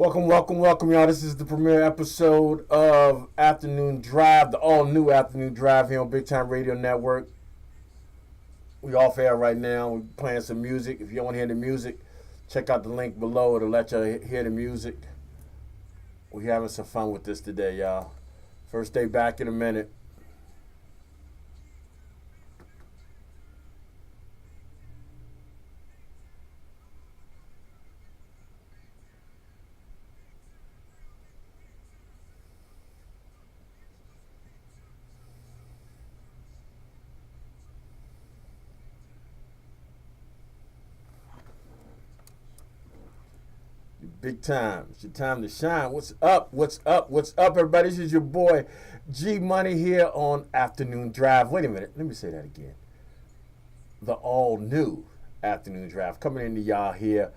Welcome, y'all. This is the premiere episode of Afternoon Drive, the all-new Afternoon Drive here on Big Time Radio Network. We off air right now. We're playing some music. If you don't want to hear the music, check out the link below. It'll let you hear the music. We're having some fun with this today, y'all. First day back in a minute. Big time. It's your time to shine. What's up? What's up, everybody? This is your boy G Money here on Afternoon Drive. Wait a minute. Let me say that again. The all new Afternoon Drive coming into y'all here.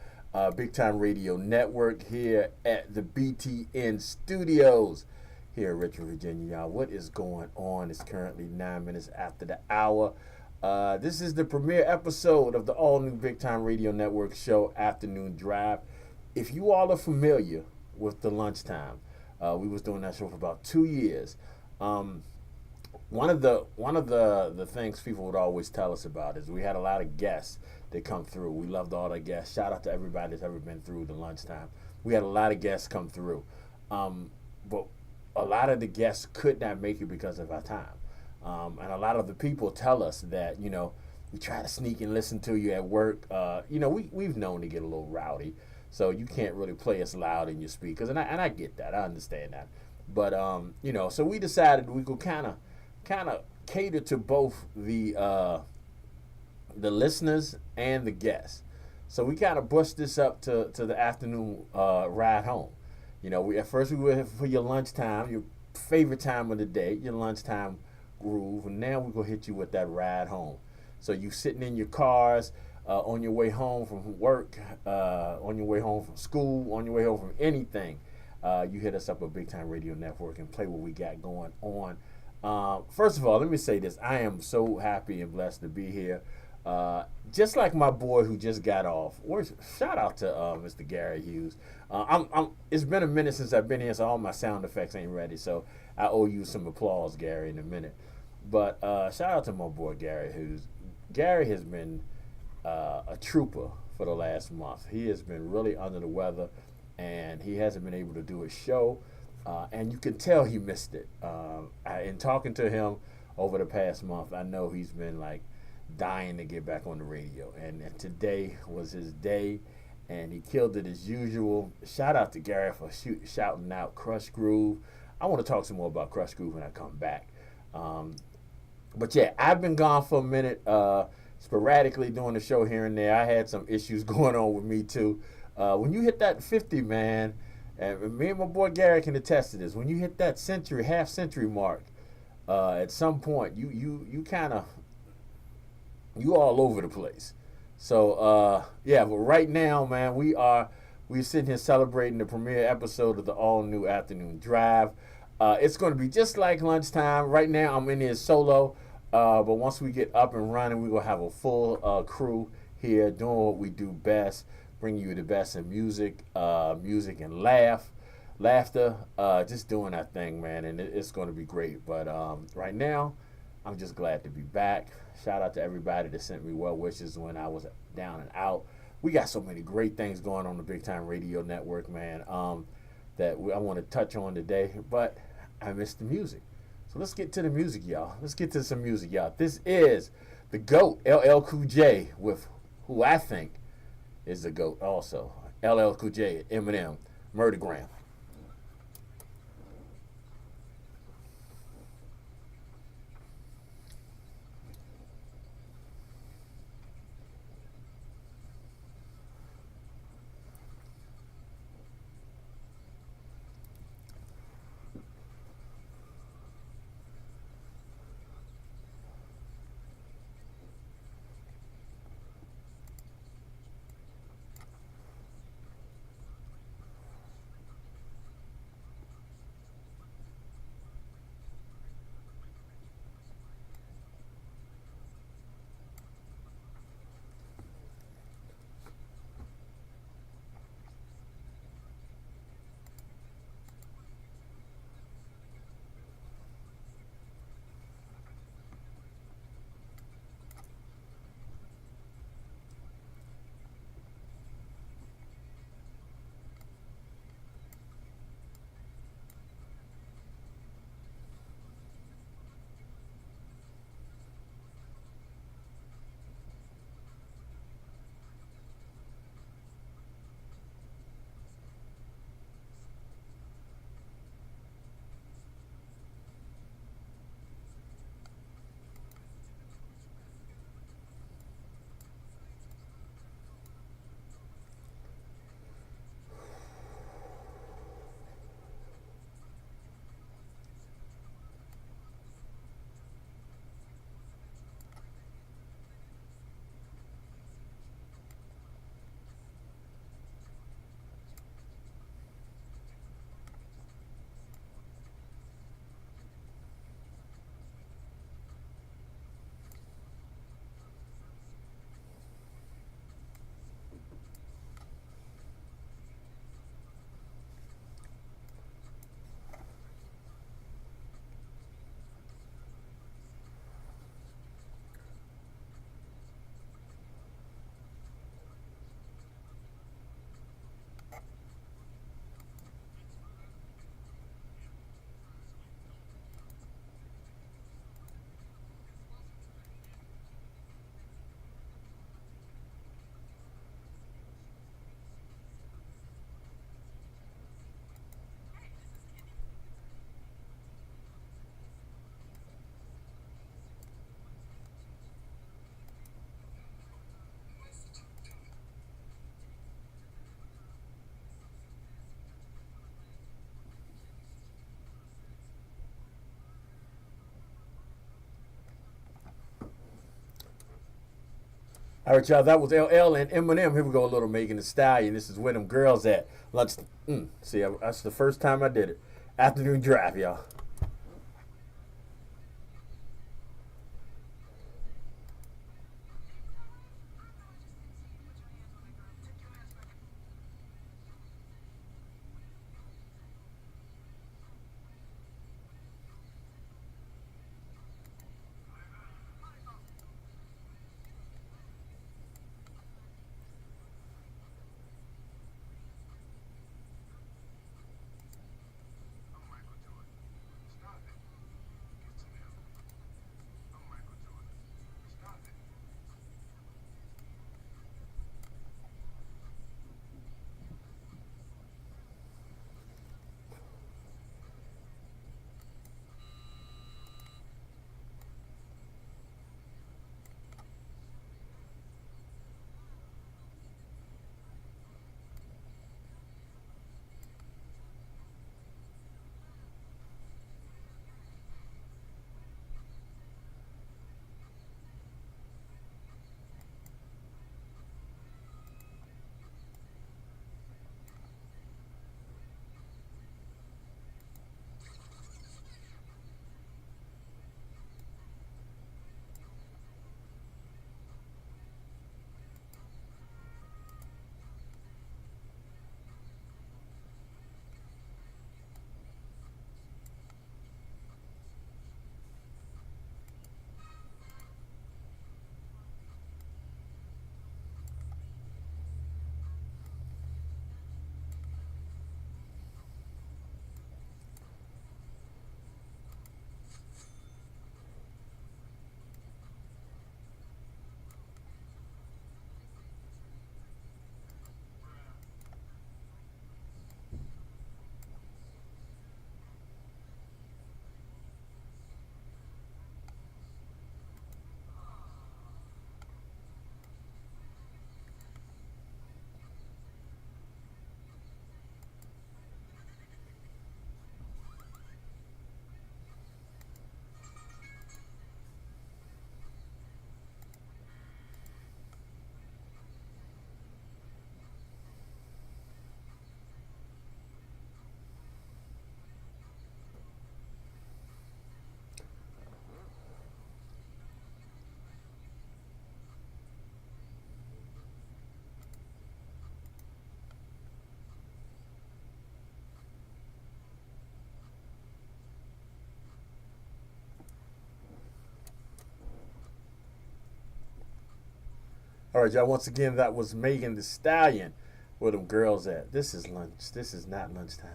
Big Time Radio Network here at the BTN Studios here in Richmond, Virginia, y'all. What is going on? It's currently 9 minutes after the hour. This is the premiere episode of the all new Big Time Radio Network show, Afternoon Drive. If you all are familiar with the lunchtime, we was doing that show for about 2 years. One of the things people would always tell us about is we had a lot of guests that come through. We loved all the guests. Shout out to everybody that's ever been through the lunchtime. We had a lot of guests come through, but a lot of the guests could not make it because of our time. And a lot of the people tell us that we try to sneak and listen to you at work. We've known to get a little rowdy. So you can't really play us loud in your speakers, and I get that, I understand that, but so we decided we could kind of cater to both the listeners and the guests. So we kind of pushed this up to the afternoon ride home. We at first we were for your lunchtime, your favorite time of the day, your lunchtime groove, and now we're gonna hit you with that ride home. So you sitting in your cars. On your way home from work, on your way home from school, on your way home from anything, you hit us up at Big Time Radio Network and play what we got going on. First of all, let me say this. I am so happy and blessed to be here. Just like my boy who just got off. Shout out to Mr. Gary Hughes. It's been a minute since I've been here, so all my sound effects ain't ready. So I owe you some applause, Gary, in a minute. But shout out to my boy Gary Hughes. Gary has been a trooper for the last month. He has been really under the weather, and he hasn't been able to do his show, and you can tell he missed it. In talking to him over the past month, I know he's been like dying to get back on the radio, and today was his day, and he killed it as usual. Shout out to Gary for shouting out Crush Groove. I want to talk some more about Crush Groove when I come back. But yeah, I've been gone for a minute. Sporadically doing the show here and there. I had some issues going on with me too. When you hit that 50, man, and me and my boy Gary can attest to this, when you hit that half century mark, at some point you kind of all over the place. So yeah, but right now, man, we're sitting here celebrating the premiere episode of the all new Afternoon Drive. It's going to be just like lunchtime. Right now, I'm in here solo. But once we get up and running, we're going to have a full crew here doing what we do best, bring you the best in music and laughter, just doing that thing, man, and it's going to be great. But right now, I'm just glad to be back. Shout out to everybody that sent me well wishes when I was down and out. We got so many great things going on the Big Time Radio Network, man, that I want to touch on today, but I missed the music. So let's get to the music, y'all. Let's get to some music, y'all. This is the GOAT, LL Cool J, with who I think is the GOAT also. LL Cool J, Eminem, Murdergram. All right, y'all. That was LL and Eminem. Here we go, a little Megan Thee Stallion. This is where them girls at. Lunch. See, that's the first time I did it. Afternoon drive, y'all. All right, y'all. Once again, that was Megan Thee Stallion. Where them girls at? This is lunch. This is not lunchtime.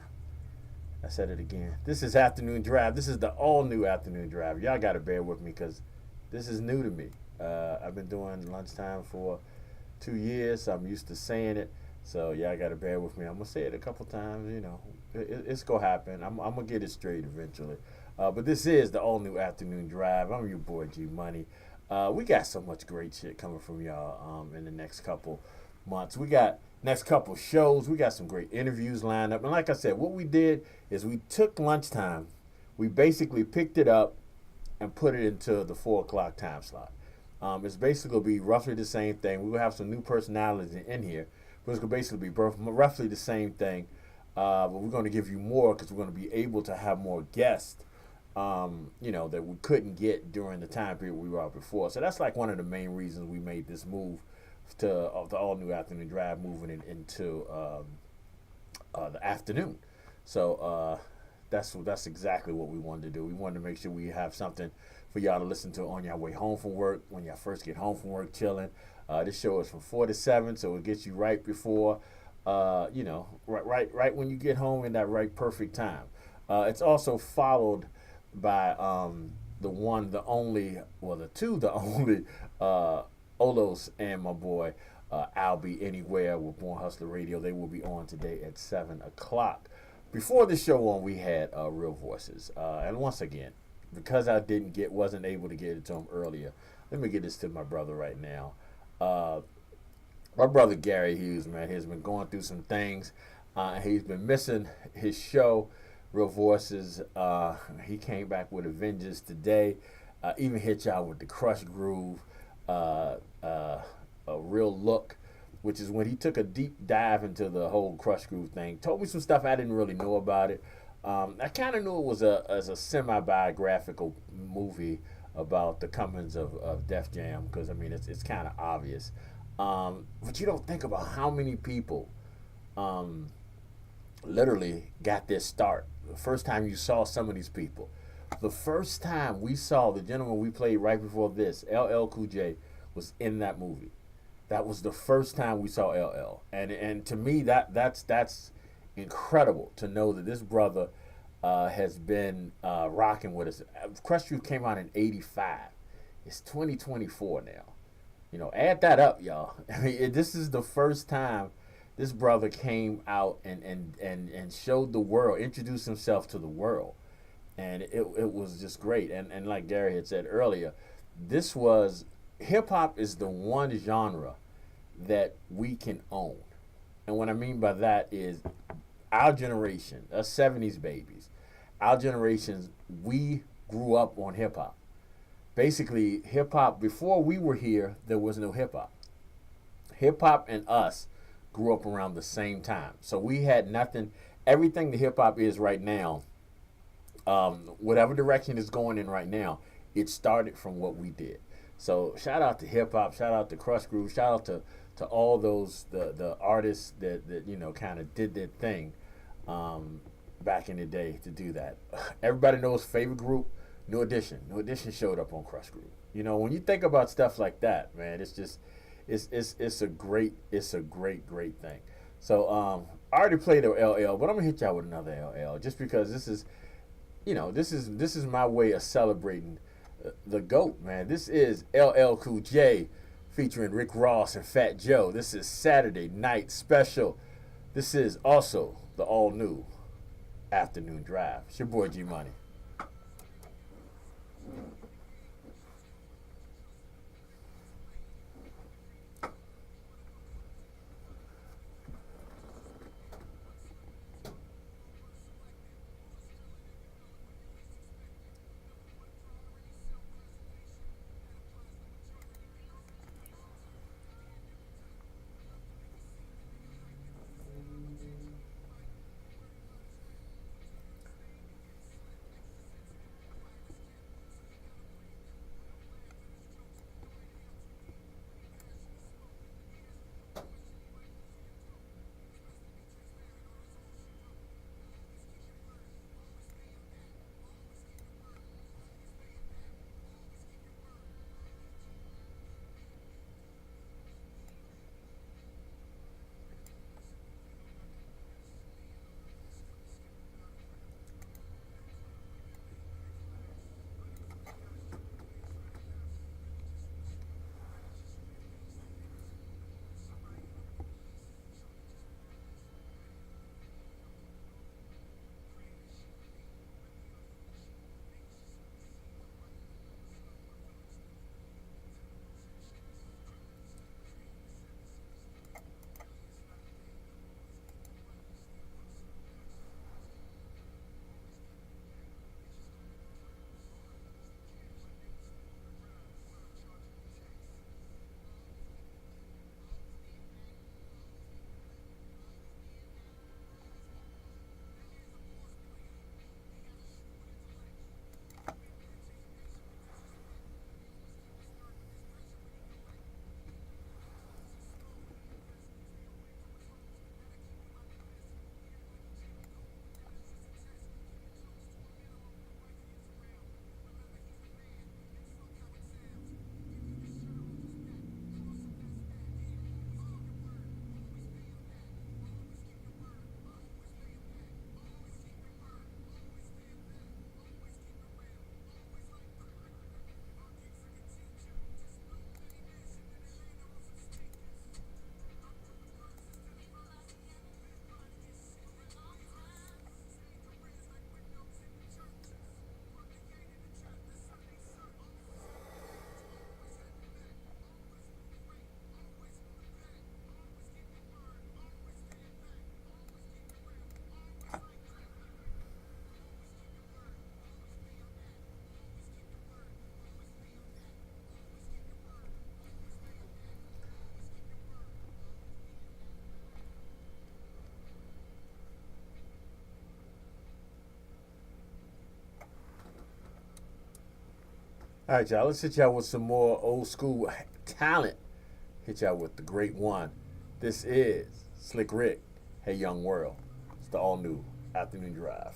I said it again. This is afternoon drive. This is the all new afternoon drive. Y'all got to bear with me because this is new to me. I've been doing lunchtime for 2 years. So I'm used to saying it. So y'all got to bear with me. I'm gonna say it a couple times. It's gonna happen. I'm gonna get it straight eventually. But this is the all new afternoon drive. I'm your boy G Money. We got so much great shit coming from y'all in the next couple months. We got next couple shows. We got some great interviews lined up. And like I said, what we did is we took lunchtime. We basically picked it up and put it into the 4 o'clock time slot. It's basically going to be roughly the same thing. We will have some new personalities in here, but it's going to basically be roughly the same thing. But we're going to give you more because we're going to be able to have more guests, that we couldn't get during the time period we were out before. So that's like one of the main reasons we made this move to the all new afternoon drive, moving it into the afternoon. So that's exactly what we wanted to do. We wanted to make sure we have something for y'all to listen to on your way home from work, when y'all first get home from work, chilling. This show is from 4 to 7, so it gets you right before, right when you get home in that right perfect time. It's also followed by the one, the only, well, the two, the only, Olos and my boy I'll Be Anywhere with Born Hustler Radio. They will be on today at 7 o'clock. Before the show on, we had Real Voices. And once again, because I wasn't able to get it to him earlier, let me get this to my brother right now. My brother Gary Hughes, man, has been going through some things. He's been missing his show, Real Voices. He came back with a vengeance today. Even hit y'all with the Crush Groove. a real look, which is when he took a deep dive into the whole Crush Groove thing. Told me some stuff I didn't really know about it. I kind of knew it was as a semi biographical movie about the comings of Def Jam, because I mean it's kind of obvious. But you don't think about how many people um, literally got their start. The first time you saw some of these people, the first time we saw the gentleman we played right before this, LL Cool J, was in that movie. That was the first time we saw LL, and to me that's incredible to know that this brother has been rocking with us. Crush Truth came out in '85. It's 2024 now. You know, add that up, y'all. I mean, this is the first time this brother came out and showed the world, introduced himself to the world, and it was just great. And like Gary had said earlier, this was hip hop is the one genre that we can own. And what I mean by that is our generation, us 70s babies, our generations, we grew up on hip hop. Basically, hip hop, before we were here, there was no hip hop. Hip hop and us grew up around the same time. So we had nothing, everything the hip hop is right now, whatever direction it's going in right now, it started from what we did. So shout out to hip hop, shout out to Crush Groove, shout out to all those the artists that you know kind of did their thing back in the day to do that. Everybody knows favorite group, New Edition. New Edition showed up on Crush Groove. You know, when you think about stuff like that, man, it's just it's a great thing. So I already played the LL, but I'm gonna hit y'all with another LL just because this is, you know, this is my way of celebrating the GOAT, man. This is LL Cool J featuring Rick Ross and Fat Joe. This is Saturday Night Special. This is also the all new Afternoon Drive. It's your boy G Money. All right, y'all. Let's hit y'all with some more old school talent. Hit y'all with the great one. This is Slick Rick. Hey, Young World. It's the all new Afternoon Drive.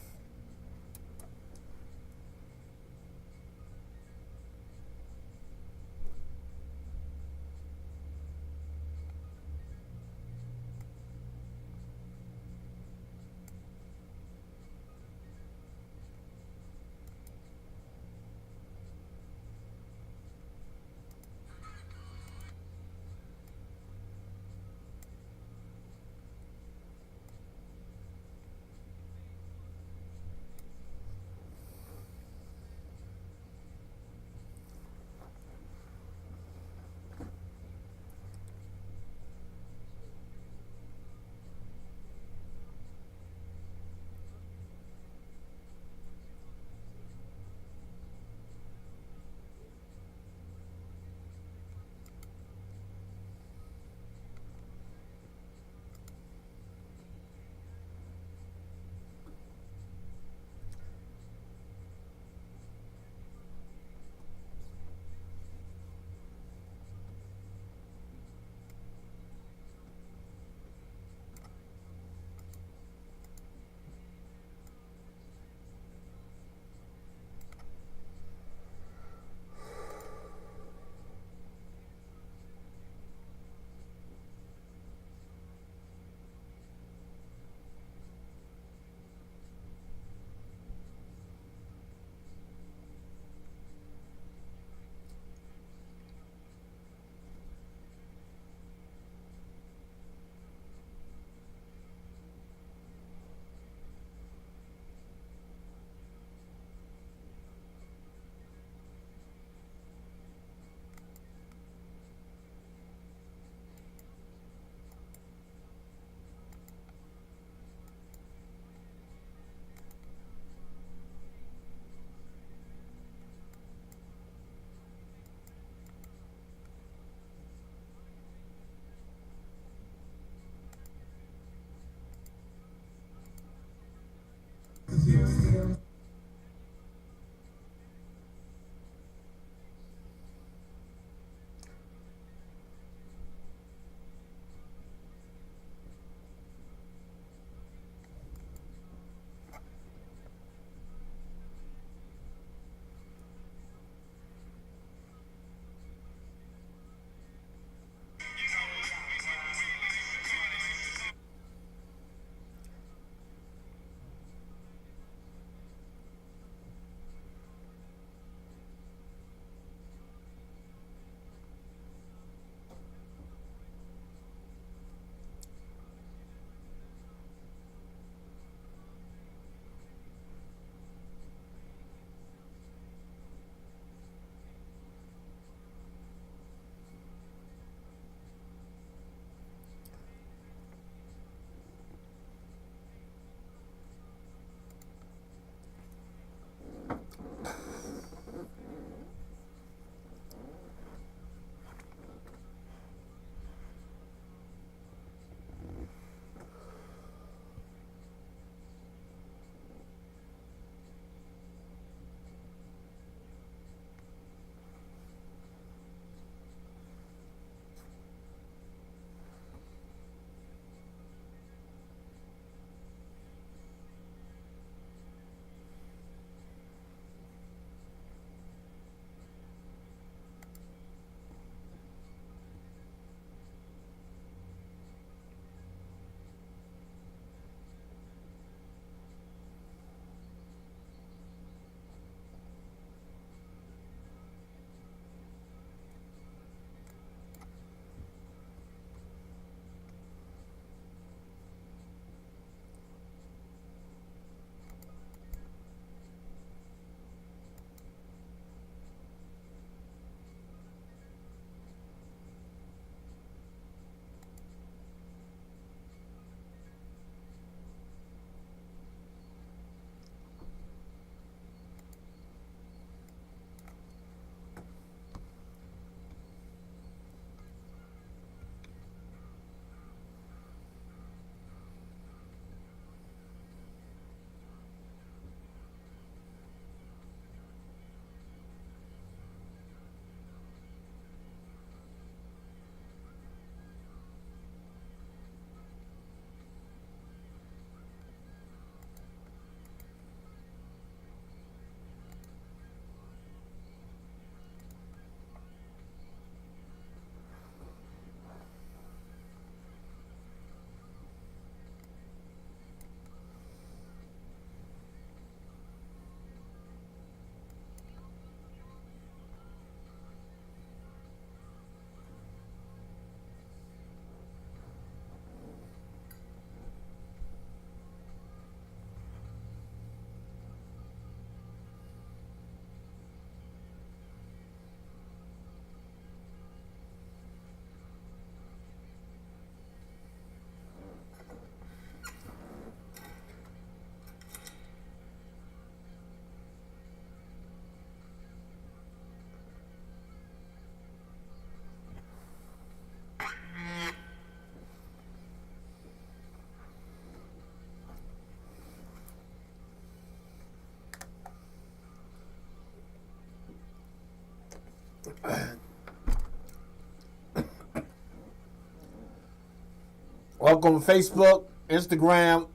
Welcome to Facebook, Instagram,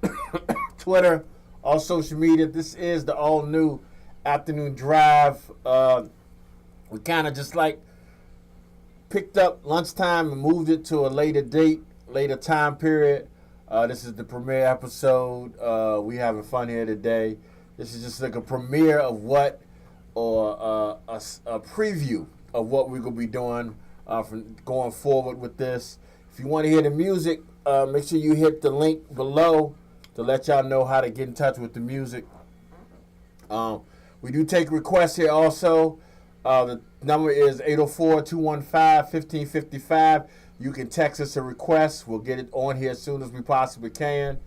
Twitter, all social media. This is the all new afternoon drive. We kind of just like picked up lunchtime and moved it to a later date, later time period. This is the premiere episode. We having fun here today. This is just like a premiere of what, or a preview of what we're gonna be doing from going forward with this. If you want to hear the music, make sure you hit the link below to let y'all know how to get in touch with the music. We do take requests here also. The number is 804-215-1555. You can text us a request. We'll get it on here as soon as we possibly can.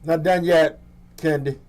Not done yet, Candy.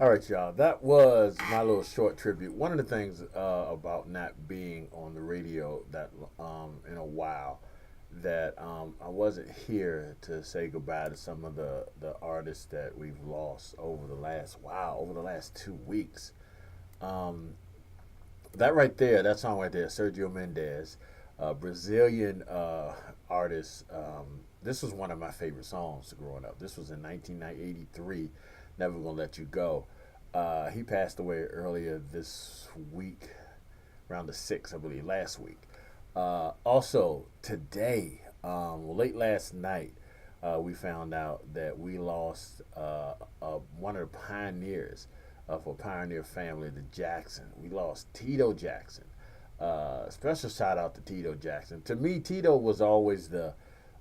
All right, y'all. That was my little short tribute. One of the things about not being on the radio that in a while, that I wasn't here to say goodbye to some of the artists that we've lost over the last over the last 2 weeks. Um, that right there, that song right there, Sergio Mendes, Brazilian artist. This was one of my favorite songs growing up. This was in 1983. Never Gonna Let You Go. He passed away earlier this week, around the 6th, I believe, last week. Also, today, late last night, we found out that we lost one of the pioneers of a pioneer family, the Jackson. We lost Tito Jackson. Special shout out to Tito Jackson. To me, Tito was always the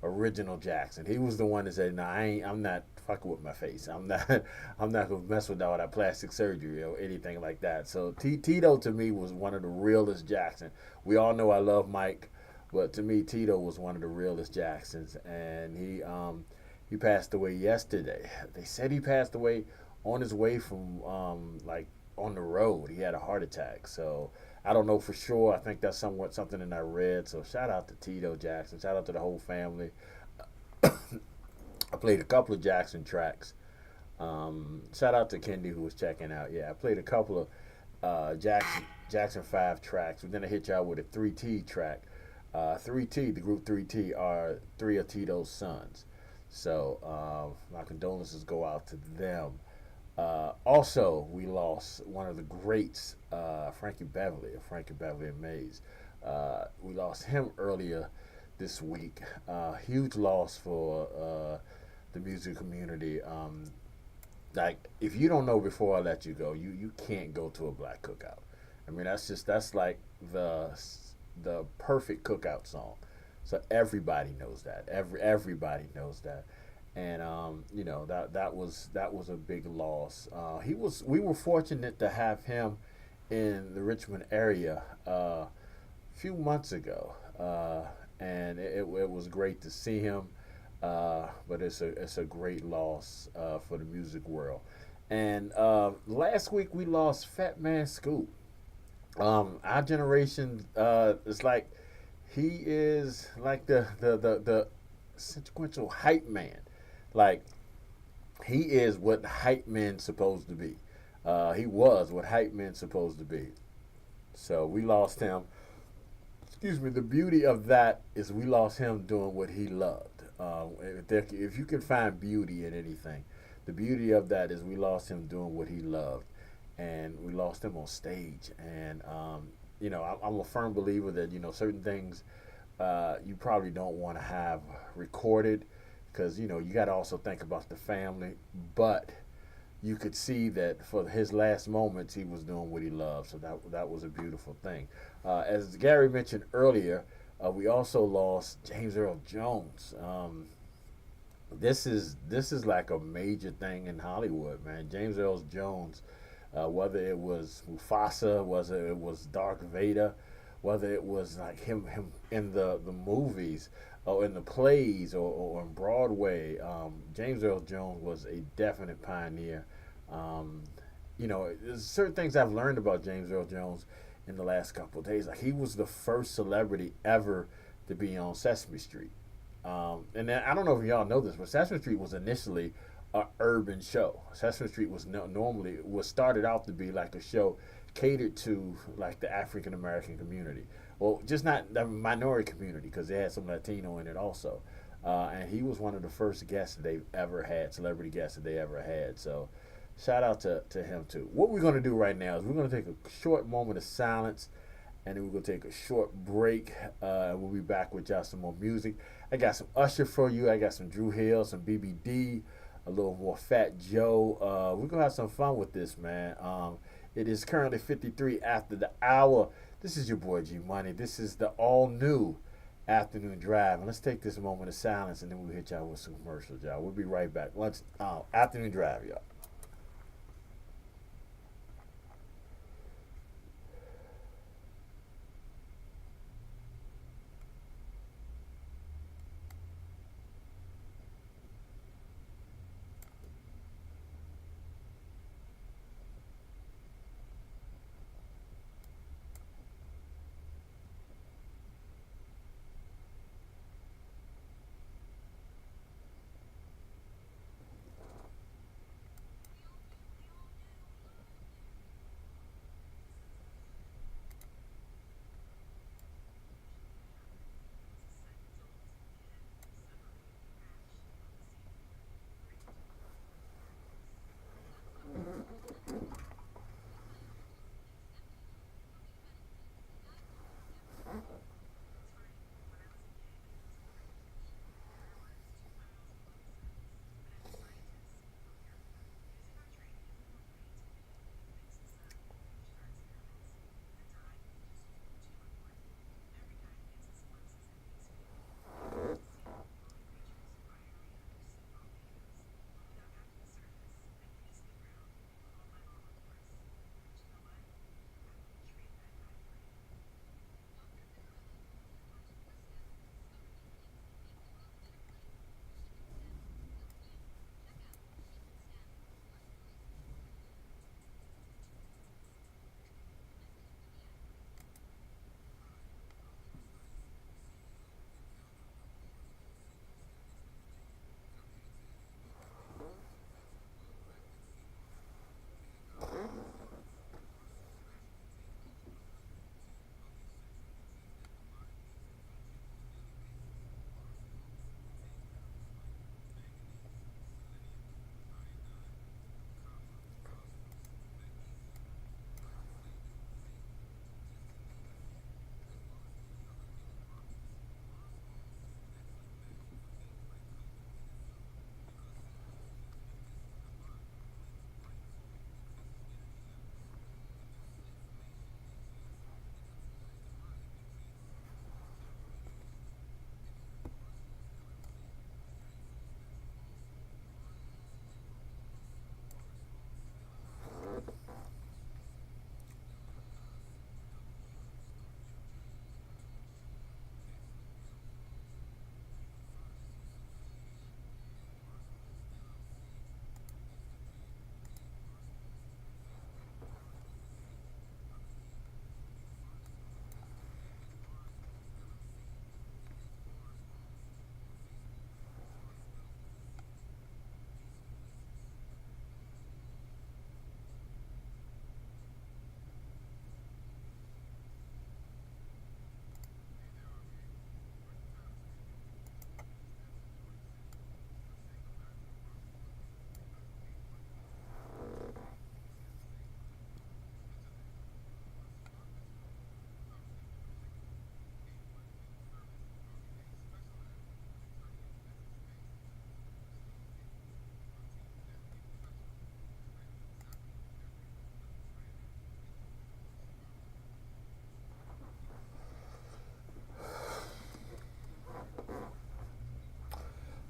original Jackson. He was the one that said, "No, I'm not fucking with my face. I'm not, I'm not gonna mess with all that plastic surgery or anything like that." So Tito to me was one of the realest Jackson. We all know I love Mike, but to me, Tito was one of the realest Jacksons, and he passed away yesterday. They said he passed away on his way from like on the road. He had a heart attack. So I don't know for sure. I think that's something that I read. So shout out to Tito Jackson. Shout out to the whole family. I played a couple of Jackson tracks. Shout out to Kendi who was checking out. Yeah, I played a couple of Jackson 5 tracks. But then I hit y'all with a 3T track. 3T, the group 3T, are three of Tito's sons. So my condolences go out to them. Also, we lost one of the greats, Frankie Beverly, of Frankie Beverly and Mays. We lost him earlier this week. Huge loss for the music community. Like, if you don't know before I let you go, you can't go to a black cookout. I mean, that's like the perfect cookout song. So everybody knows that. Everybody knows that. And that was a big loss. We were fortunate to have him in the Richmond area a few months ago, and it was great to see him. But it's a great loss for the music world. And last week we lost Fat Man Scoop. Our generation is like he is like the sequential hype man. Like he is what hype men supposed to be. He was what hype men supposed to be. So we lost him. Excuse me. The beauty of that is we lost him doing what he loved. If you can find beauty in anything, the beauty of that is we lost him doing what he loved, and we lost him on stage. And I'm a firm believer that certain things you probably don't want to have recorded because you got to also think about the family. But you could see that for his last moments, he was doing what he loved. So that was a beautiful thing. As Gary mentioned earlier, we also lost James Earl Jones. This is like a major thing in Hollywood, man. James Earl Jones, whether it was Mufasa, whether it was Darth Vader, whether it was like him in the movies or in the plays or in Broadway. James Earl Jones was a definite pioneer. Um, there's certain things I've learned about James Earl Jones in the last couple of days. Like he was the first celebrity ever to be on Sesame Street. And then, I don't know if y'all know this, but Sesame Street was initially a urban show. Sesame Street was normally was started out to be like a show catered to like the African American community. Well, just not the minority community because they had some Latino in it also. And he was one of the first guests that they've ever had, celebrity guests that they ever had. So shout out to him too. What we're going to do right now is we're going to take a short moment of silence and then we're going to take a short break. We'll be back with y'all some more music. I got some Usher for you. I got some Drew Hill, some BBD, a little more Fat Joe. We're going to have some fun with this, man. It is currently 53 after the hour. This is your boy G Money. This is the all new Afternoon Drive. And let's take this moment of silence and then we'll hit y'all with some commercials, y'all. We'll be right back. Afternoon Drive, y'all.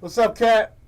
What's up, Cat?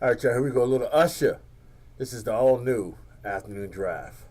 All right, y'all, here we go. A little Usher. This is the all new afternoon drive.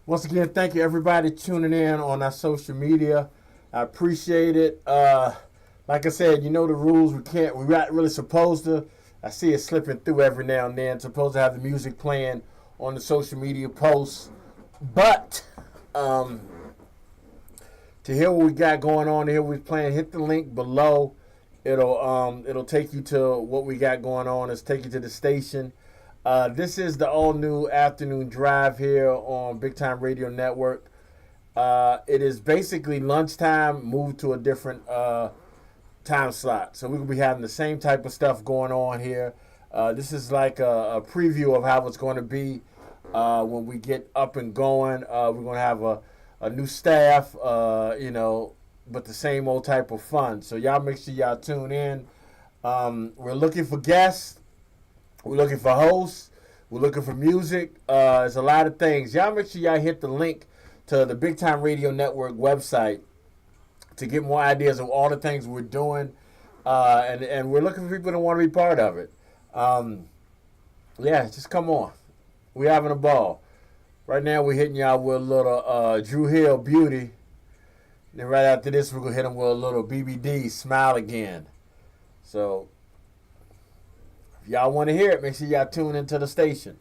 Once again, thank you everybody tuning in on our social media. I appreciate it. Like I said, you know the rules. We're not really supposed to. I see it slipping through every now and then. Supposed to have the music playing on the social media posts, but to hear what we got going on here, we're playing. Hit the link below. It'll take you to what we got going on. It's take you to the station. This is the all new afternoon drive here on Big Time Radio Network. It is basically lunchtime, moved to a different time slot. So we're gonna be having the same type of stuff going on here. This is like a preview of how it's going to be when we get up and going. We're gonna have a new staff, but the same old type of fun. So y'all make sure y'all tune in. We're looking for guests. We're looking for hosts. We're looking for music. There's a lot of things. Y'all make sure y'all hit the link to the Big Time Radio Network website to get more ideas of all the things we're doing. And we're looking for people that want to be part of it. Just come on. We're having a ball. Right now we're hitting y'all with a little Drew Hill Beauty. Then right after this we're going to hit them with a little BBD Smile Again. So if y'all want to hear it, make sure y'all tune into the station.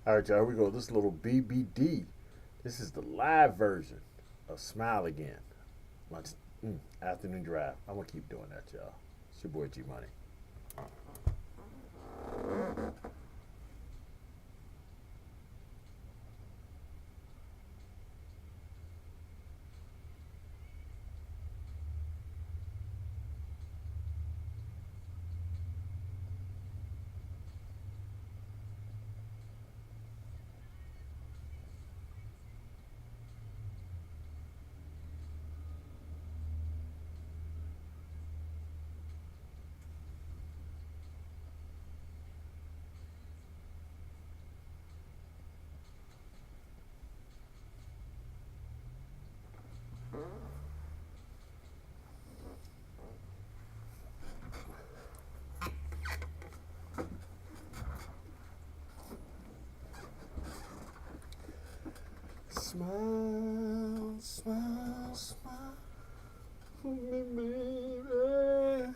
All right, y'all, here we go. This little BBD. This is the live version of Smile Again. Afternoon drive. I'm going to keep doing that, y'all. It's your boy G Money. Smile, smile, smile for me, baby.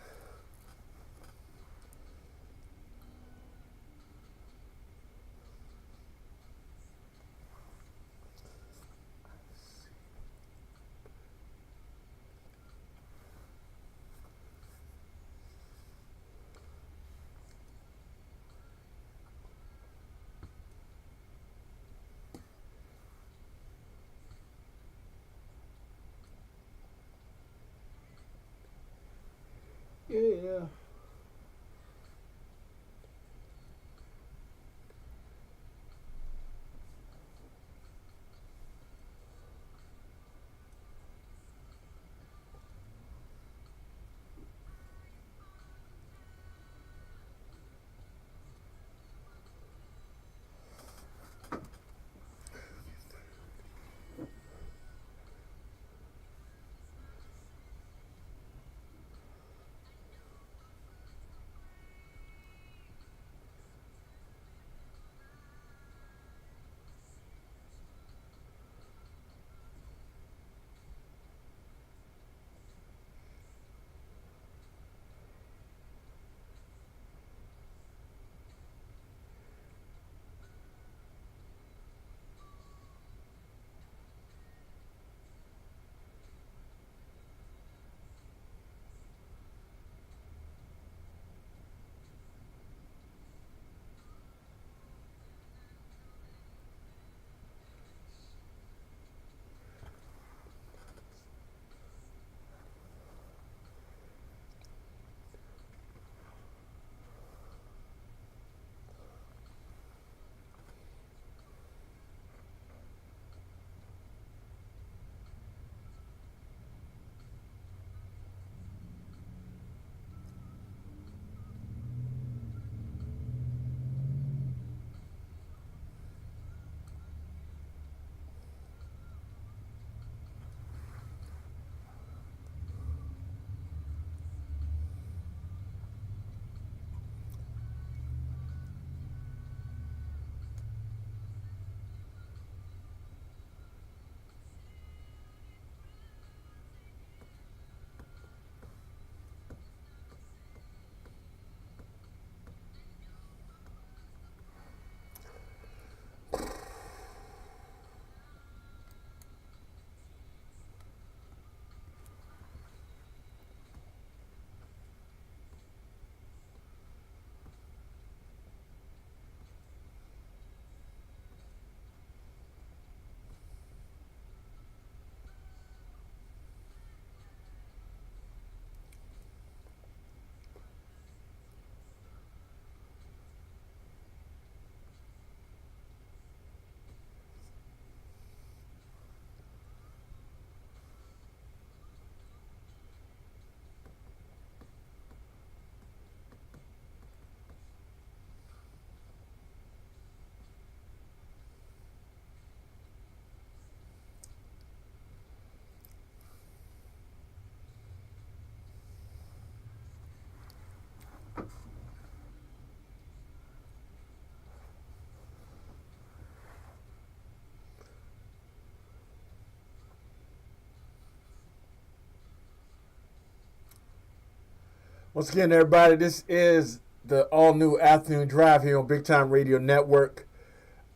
Once again, everybody, this is the all-new Afternoon Drive here on Big Time Radio Network.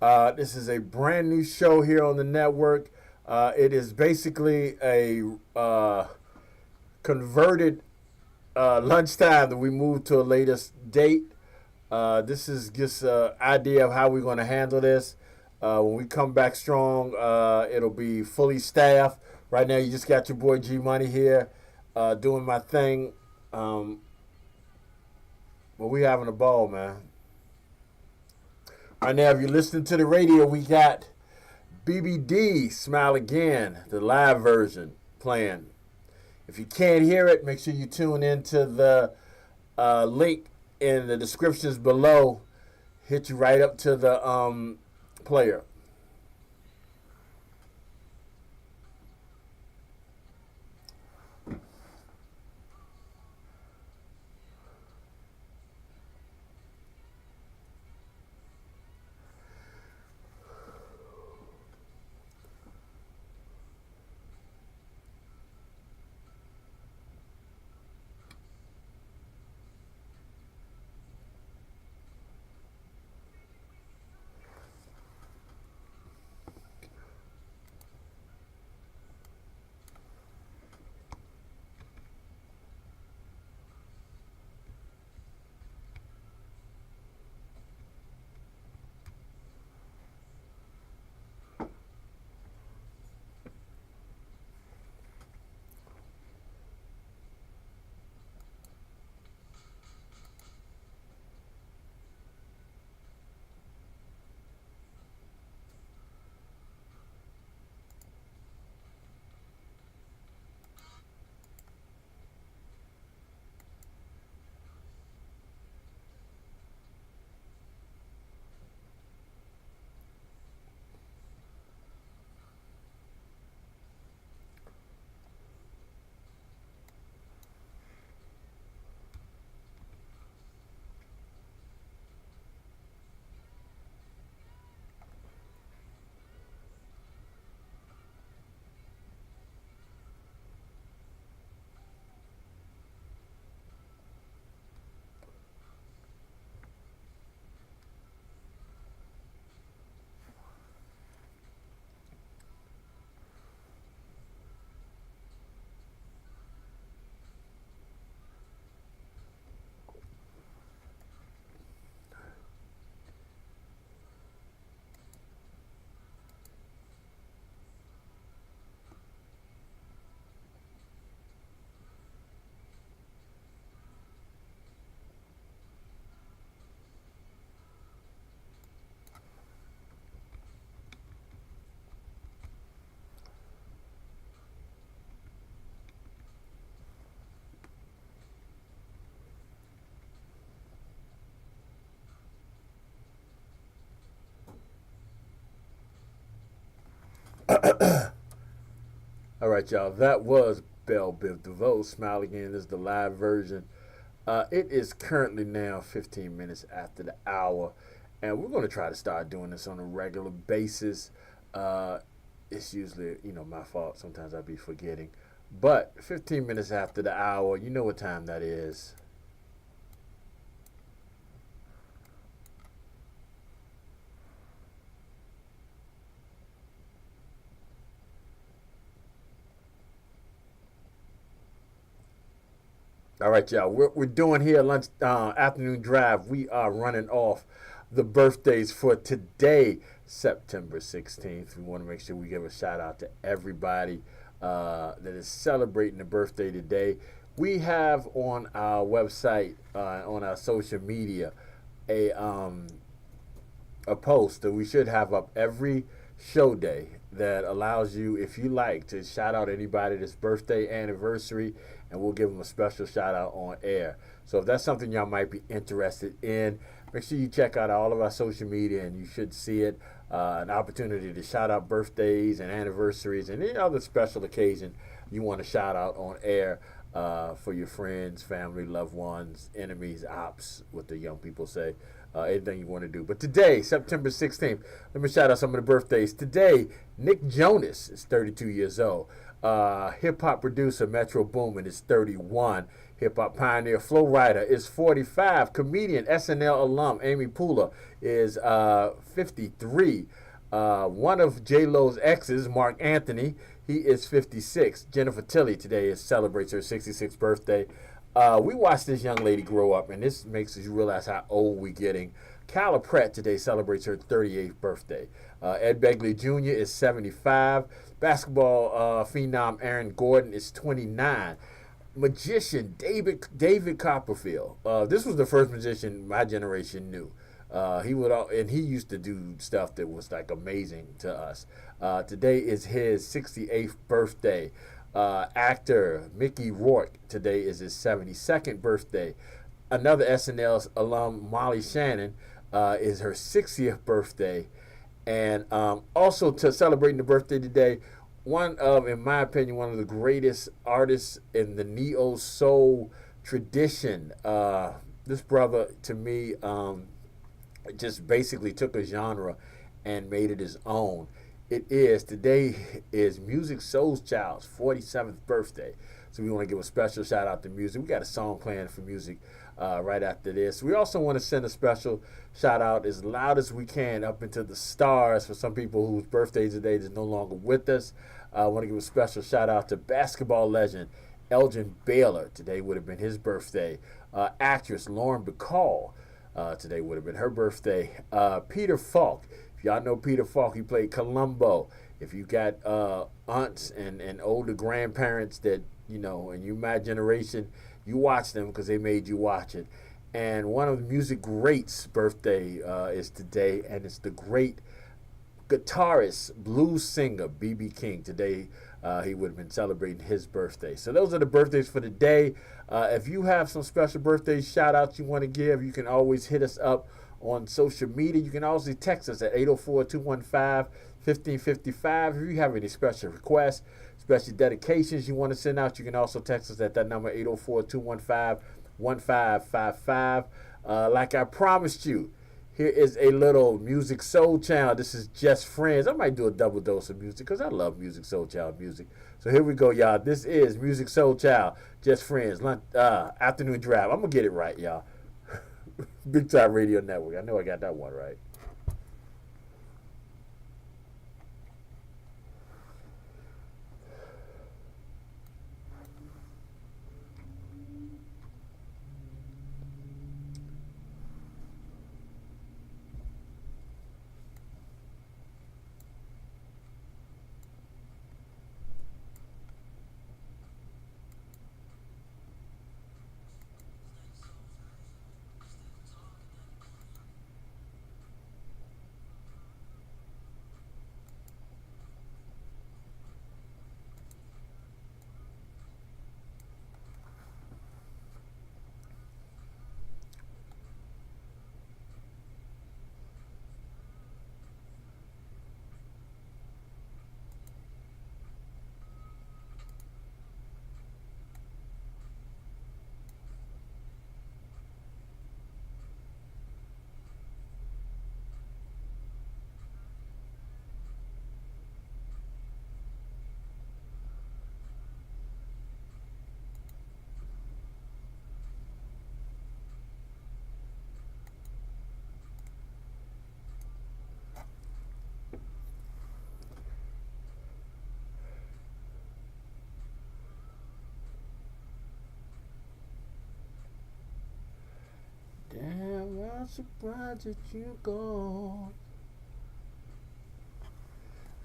This is a brand new show here on the network. It is basically a converted lunchtime that we moved to a latest date. This is just an idea of how we're going to handle this. When we come back strong, it'll be fully staffed. Right now, you just got your boy G Money here doing my thing. But we having a ball, man. Right now, if you're listening to the radio, we got BBD, Smile Again, the live version playing. If you can't hear it, make sure you tune into the link in the descriptions below. Hit you right up to the player. All right, y'all. That was Belle Biv DeVoe. Smile Again. This is the live version. It is currently now 15 minutes after the hour, and we're going to try to start doing this on a regular basis. It's usually, my fault. Sometimes I be forgetting. But 15 minutes after the hour, you know what time that is. All right, y'all. We're doing here lunch afternoon drive. We are running off the birthdays for today, September 16th. We want to make sure we give a shout out to everybody that is celebrating a birthday today. We have on our website, on our social media, a a post that we should have up every show day that allows you, if you like, to shout out anybody that's birthday, anniversary, and we'll give them a special shout out on air. So if that's something y'all might be interested in, make sure you check out all of our social media and you should see it. An opportunity to shout out birthdays and anniversaries and any other special occasion you want to shout out on air for your friends, family, loved ones, enemies, ops, what the young people say. Anything you want to do. But today, September 16th, let me shout out some of the birthdays. Today, Nick Jonas is 32 years old. Hip-hop producer Metro Boomin is 31. Hip hop pioneer Flow Rider is 45. Comedian SNL alum Amy Poehler is 53. One of J Lo's exes, Mark Anthony, he is 56. Jennifer Tilly today celebrates her 66th birthday. We watched this young lady grow up, and this makes us realize how old we're getting. Kyla Pratt today celebrates her 38th birthday. Ed Begley Jr. is 75. Basketball phenom Aaron Gordon is 29. Magician David Copperfield. This was the first magician my generation knew. He used to do stuff that was like amazing to us. Today is his 68th birthday. Actor Mickey Rourke today is his 72nd birthday. Another SNL alum, Molly Shannon, is her 60th birthday. And also to celebrating the birthday today, in my opinion, one of the greatest artists in the neo soul tradition. This brother, to me, just basically took a genre and made it his own. Today is Music Soul Child's 47th birthday. So we want to give a special shout out to Music. We got a song playing for Music right after this. We also want to send a special shout out as loud as we can up into the stars for some people whose birthdays today is no longer with us. I want to give a special shout out to basketball legend Elgin Baylor. Today would have been his birthday. Actress Lauren Bacall. Today would have been her birthday. Peter Falk. If y'all know Peter Falk, he played Columbo. If you got aunts and older grandparents that, and you my generation, you watch them because they made you watch it. And one of the music greats' birthday is today, and it's the great guitarist, blues singer, B.B. King. Today, he would have been celebrating his birthday. So those are the birthdays for the day. If you have some special birthday shout-outs you want to give, you can always hit us up on social media. You can also text us at 804-215-1555. If you have any special requests, special dedications you want to send out, you can also text us at that number, 804-215-1555. Like I promised you, here is a little Music Soul Child. This is Just Friends. I might do a double dose of music because I love Music Soul Child music. So here we go, y'all. This is Music Soul Child, Just Friends, Afternoon Drive. I'm going to get it right, y'all. Big Time Radio Network. I know I got that one right. Damn, I'm surprised that you gone.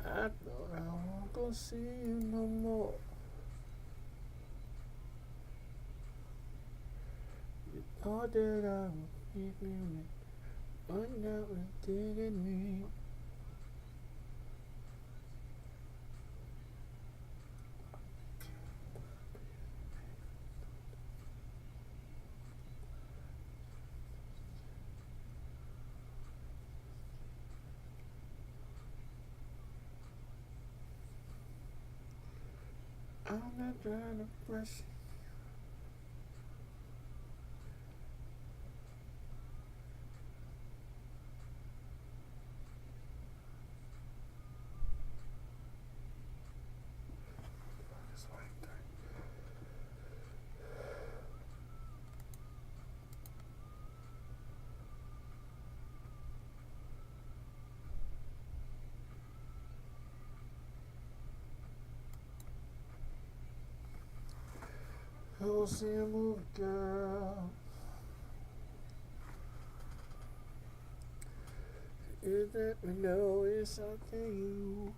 I thought I won't go see you no more. You thought that I would keep you, but now it's digging me. I'm not trying to press. go see a movie, girl. You let me know it's okay.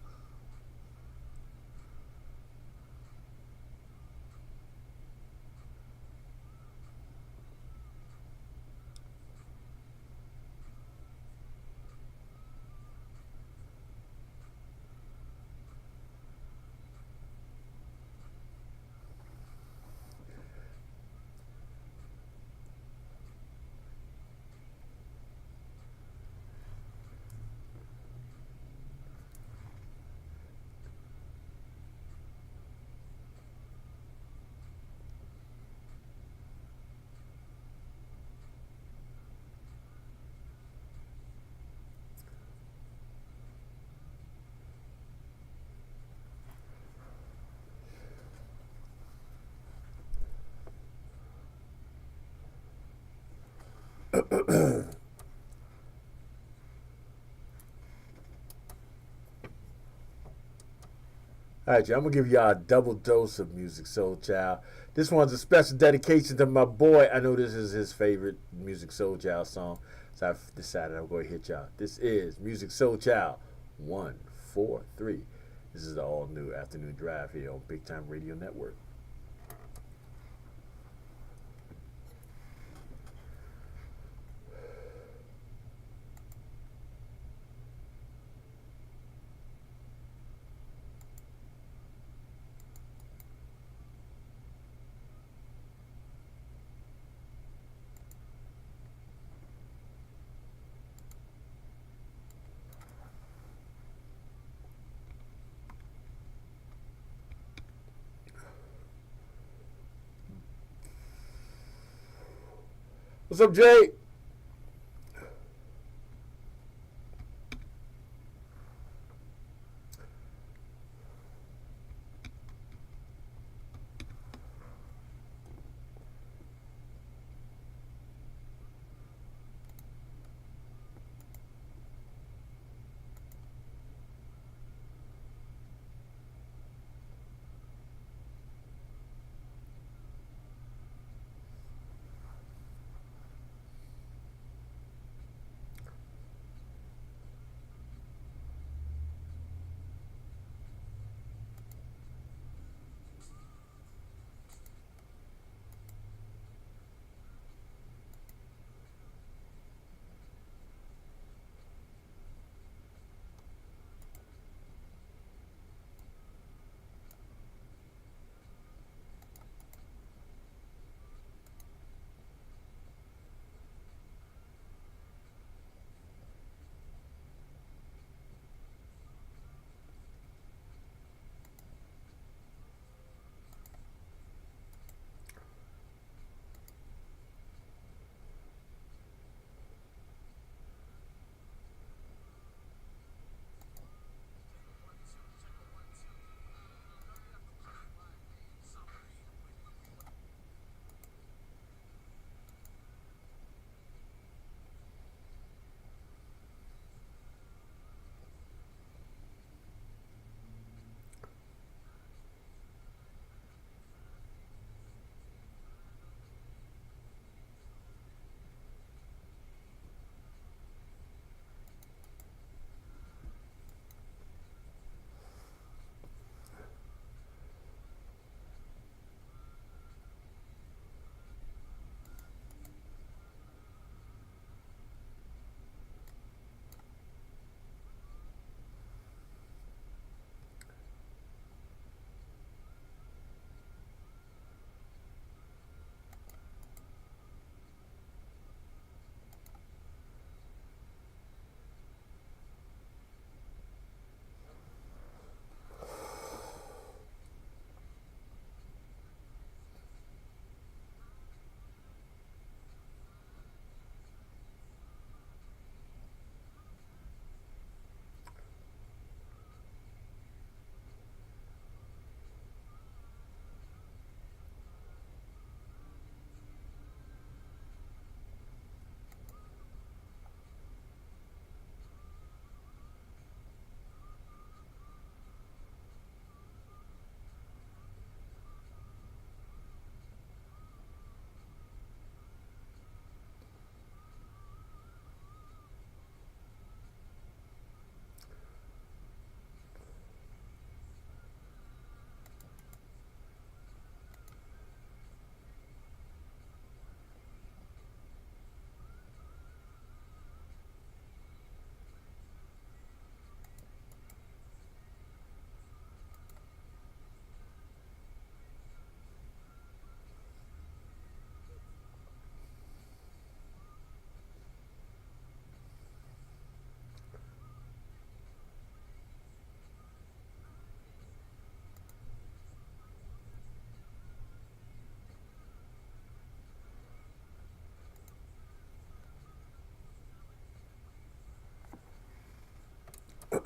All right, y'all, I'm going to give y'all a double dose of Music Soul Child. This one's a special dedication to my boy. I know this is his favorite Music Soul Child song, so I've decided I'm going to hit y'all. This is Music Soul Child 143. This is the all new Afternoon Drive here on Big Time Radio Network. What's up, Jay?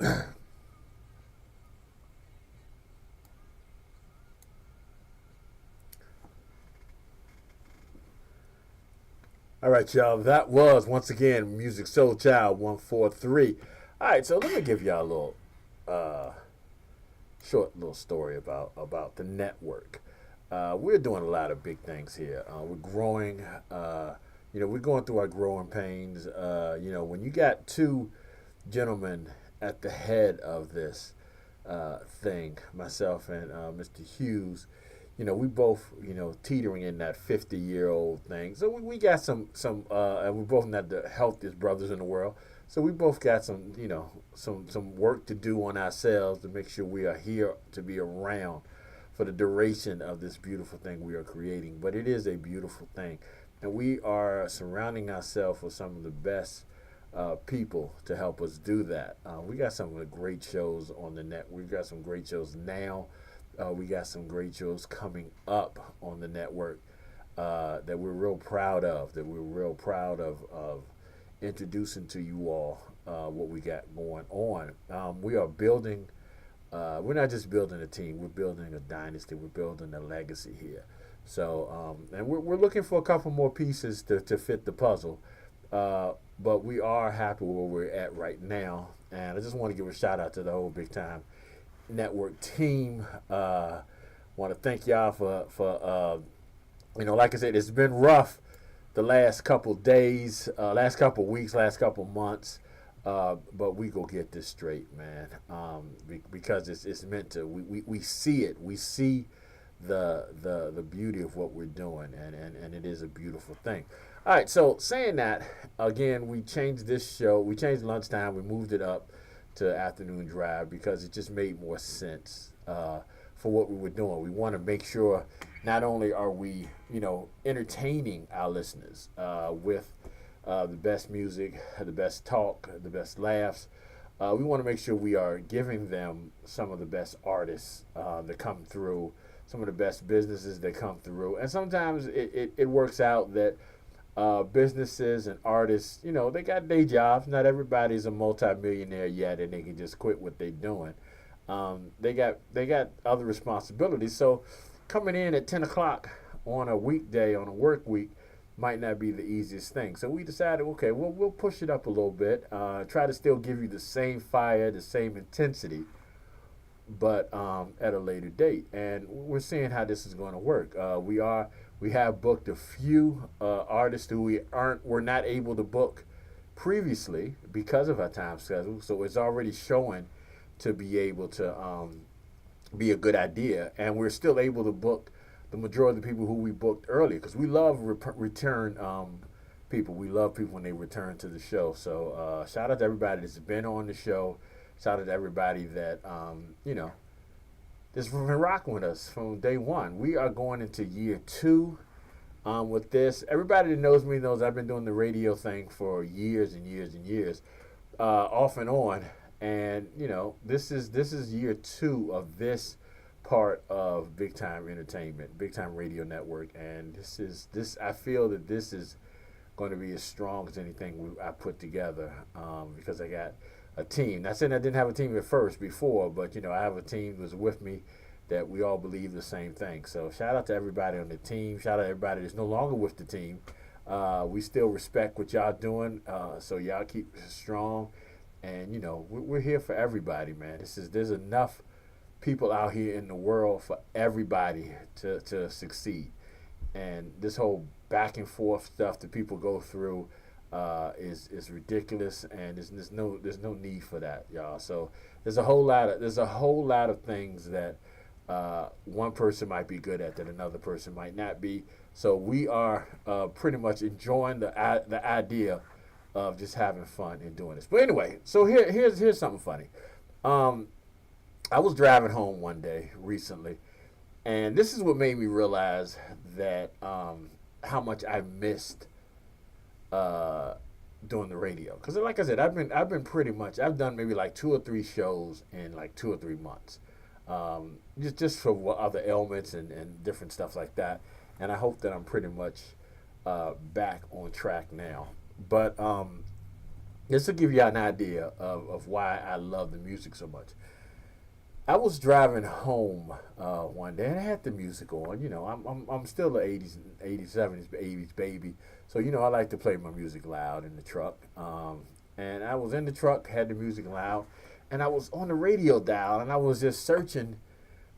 All right, y'all. That was once again Music Soul Child 143. All right, so let me give y'all a little uh, short little story about the network. We're doing a lot of big things here. We're growing. We're going through our growing pains. When you got two gentlemen at the head of this thing, myself and Mr. Hughes, we both, teetering in that 50-year-old thing. So we got and we're both not the healthiest brothers in the world. So we both got some work to do on ourselves to make sure we are here to be around for the duration of this beautiful thing we are creating. But it is a beautiful thing. And we are surrounding ourselves with some of the best people to help us do that. We got some of the great shows on the net. We've got some great shows now. We got some great shows coming up on the network that we're real proud of, of introducing to you all what we got going on. We are building, we're not just building a team, we're building a dynasty, we're building a legacy here. So, and we're looking for a couple more pieces to fit the puzzle, but we are happy where we're at right now. And I just want to give a shout out to the whole Big Time Network team. Want to thank y'all for like I said, it's been rough the last couple days, last couple weeks, last couple months, but we go get this straight, man. Because it's meant to. We see it. We see the beauty of what we're doing, and it is a beautiful thing. All right, so saying that, again, we changed this show. We changed lunchtime. We moved it up to afternoon drive because it just made more sense for what we were doing. We want to make sure not only are we, entertaining our listeners with the best music, the best talk, the best laughs. We want to make sure we are giving them some of the best artists that come through, some of the best businesses that come through. And sometimes it works out that businesses and artists, they got day jobs. Not everybody's a multimillionaire yet, and they can just quit what they're doing. They got other responsibilities. So coming in at 10 o'clock on a weekday, on a work week, might not be the easiest thing. So we decided, okay, we'll push it up a little bit, try to still give you the same fire, the same intensity, but at a later date. And we're seeing how this is going to work. We have booked a few artists who were not able to book previously because of our time schedule. So it's already showing to be able to be a good idea. And we're still able to book the majority of the people who we booked earlier because we love return people. We love people when they return to the show. So shout out to everybody that's been on the show. Shout out to everybody that, that's been rocking with us from day one. We are going into year 2 with this. Everybody that knows me knows I've been doing the radio thing for years and years and years, off and on. And, this is year 2 of this part of Big Time Entertainment, Big Time Radio Network. And I feel that this is going to be as strong as anything I put together because I got a team. Not saying I didn't have a team at first before, but I have a team that's with me that we all believe the same thing. So shout out to everybody on the team. Shout out to everybody that's no longer with the team. We still respect what y'all doing, so y'all keep strong. And we're here for everybody, man. There's enough people out here in the world for everybody to succeed. And this whole back and forth stuff that people go through is ridiculous, and there's no need for that, y'all. So there's a whole lot of things that one person might be good at that another person might not be. So we are pretty much enjoying the idea of just having fun and doing this. But anyway, so here's something funny. I was driving home one day recently, and this is what made me realize that how much I missed doing the radio. Because like I said, I've been pretty much, I've done maybe like 2 or 3 shows in like 2 or 3 months, just for other ailments and different stuff like that. And I hope that I'm pretty much back on track now. But This will give you an idea of why I love the music so much. I was driving home one day and I had the music on. You know, I'm still the 80s, 80s, 70s, 80s baby. So, you know, I like to play my music loud in the truck. And I was in the truck, had the music loud, and I was on the radio dial and I was just searching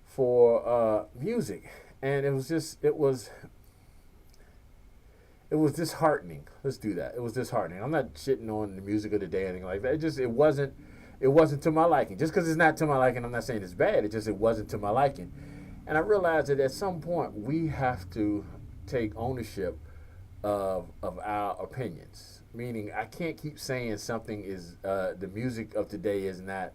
for music. And it was disheartening. Let's do that. It was disheartening. I'm not shitting on the music of the day or anything like that. It wasn't to my liking. Just because it's not to my liking, I'm not saying it's bad. It wasn't to my liking. And I realized that at some point we have to take ownership of our opinions. Meaning, I can't keep saying something is the music of today is not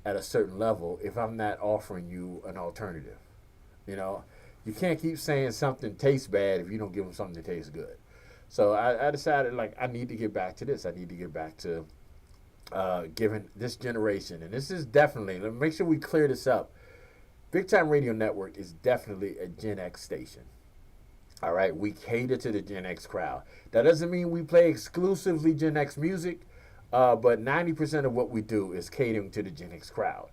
at a certain level if I'm not offering you an alternative. You know, you can't keep saying something tastes bad if you don't give them something that tastes good. So I decided, like, I need to get back to this. I need to get back to giving this generation, and this is definitely, let me make sure we clear this up. Big Time Radio Network is definitely a Gen X station. All right, we cater to the Gen X crowd. That doesn't mean we play exclusively Gen X music, but 90% of what we do is catering to the Gen X crowd.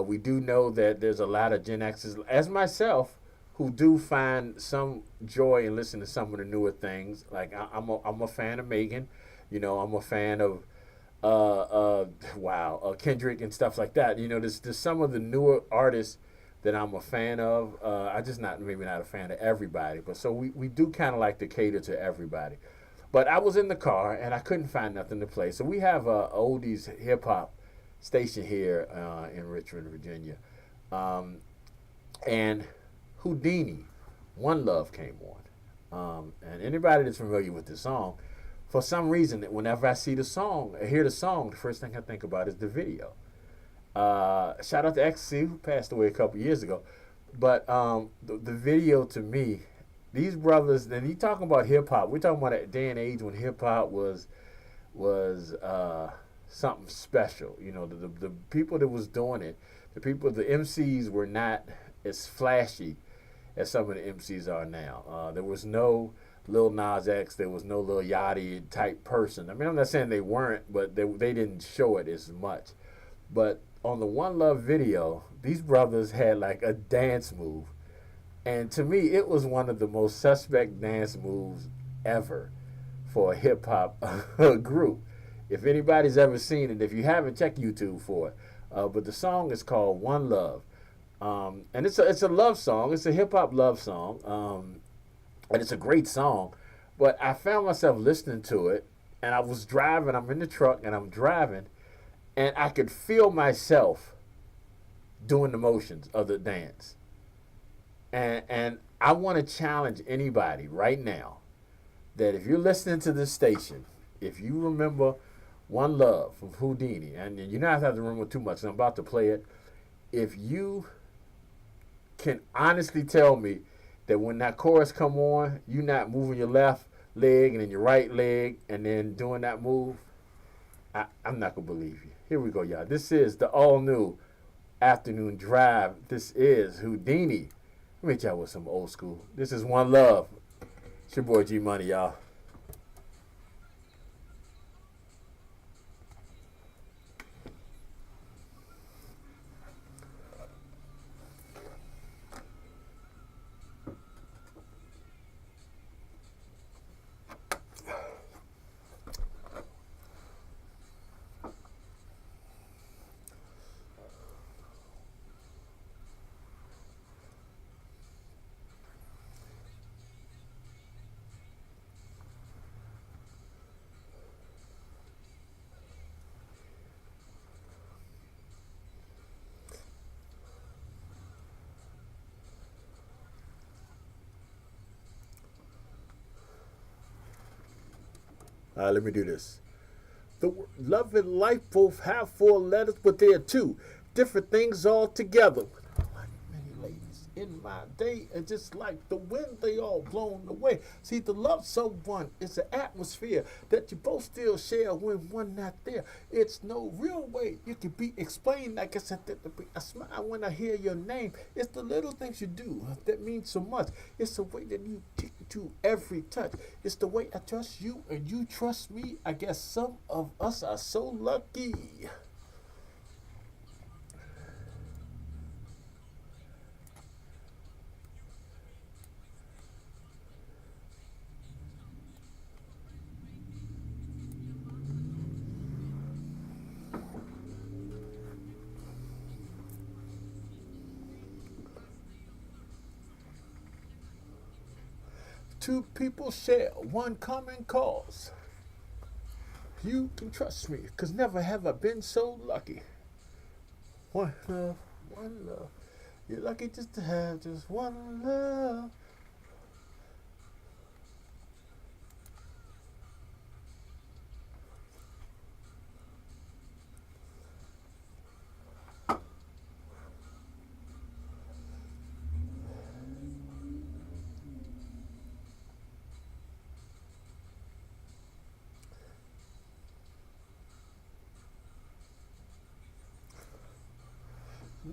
We do know that there's a lot of Gen Xers, as myself, who do find some joy in listening to some of the newer things. Like I'm a fan of Megan, you know, I'm a fan of Kendrick and stuff like that. You know, there's some of the newer artists that I'm a fan of. I just maybe not a fan of everybody, but so we do kind of like to cater to everybody. But I was in the car and I couldn't find nothing to play. So we have a oldies hip hop station here in Richmond, Virginia, and Houdini, One Love came on. And anybody that's familiar with the song, for some reason, whenever I see the song, I hear the song, the first thing I think about is the video. Shout out to Ecstasy, who passed away a couple years ago. But the video, to me, these brothers, and you talking about hip hop, we're talking about a day and age when hip hop was something special. You know, the people that was doing it, the MCs were not as flashy as some of the MCs are now. There was no Lil Nas X, there was no Lil Yachty type person. I mean, I'm not saying they weren't, but they didn't show it as much. But on the One Love video, these brothers had like a dance move. And to me, it was one of the most suspect dance moves ever for a hip hop group. If anybody's ever seen it, if you haven't, check YouTube for it. But the song is called One Love. And it's a love song. It's a hip hop love song. And it's a great song. But I found myself listening to it, and I was driving. I'm in the truck, and I'm driving, and I could feel myself doing the motions of the dance. And I want to challenge anybody right now that if you're listening to this station, if you remember One Love from Houdini, and you don't have to remember too much, I'm about to play it. If you can honestly tell me that when that chorus come on, you're not moving your left leg and then your right leg and then doing that move, I'm not going to believe you. Here we go, y'all. This is the all-new Afternoon Drive. This is Houdini. Let me hit y'all with some old school. This is One Love. It's your boy G Money, y'all. Let me do this. The love and life both have four letters, but they're two different things altogether. Like many ladies in my day, and just like the wind, they all blown away. See, to love someone is an atmosphere that you both still share when one not there. It's no real way you can be explained. Like I said, I smile when I hear your name. It's the little things you do that mean so much. It's the way that you to every touch. It's the way I trust you and you trust me. I guess some of us are so lucky. Two people share one common cause. You can trust me, cause never have I been so lucky. One love, one love. You're lucky just to have just one love.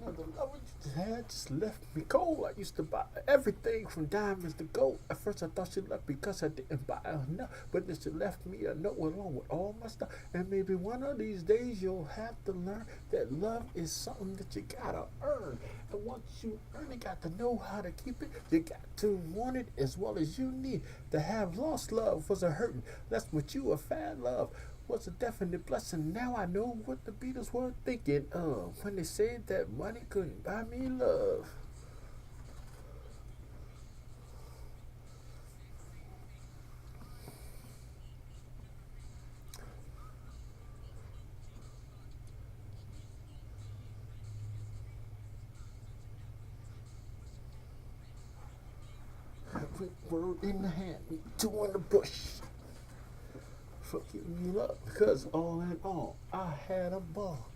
Another lover you had just left me cold. I used to buy everything from diamonds to gold. At first I thought she left because I didn't buy enough, but then she left me a note along with all my stuff. And maybe one of these days you'll have to learn that love is something that you gotta earn. And once you earn it, got to know how to keep it. You got to want it as well as you need. To have lost love was a hurting. That's what you a fat love was a definite blessing. Now I know what the Beatles were thinking of when they said that money couldn't buy me love. Every word in the hand, me two in the bush. For giving me love, because all in all, I had a ball.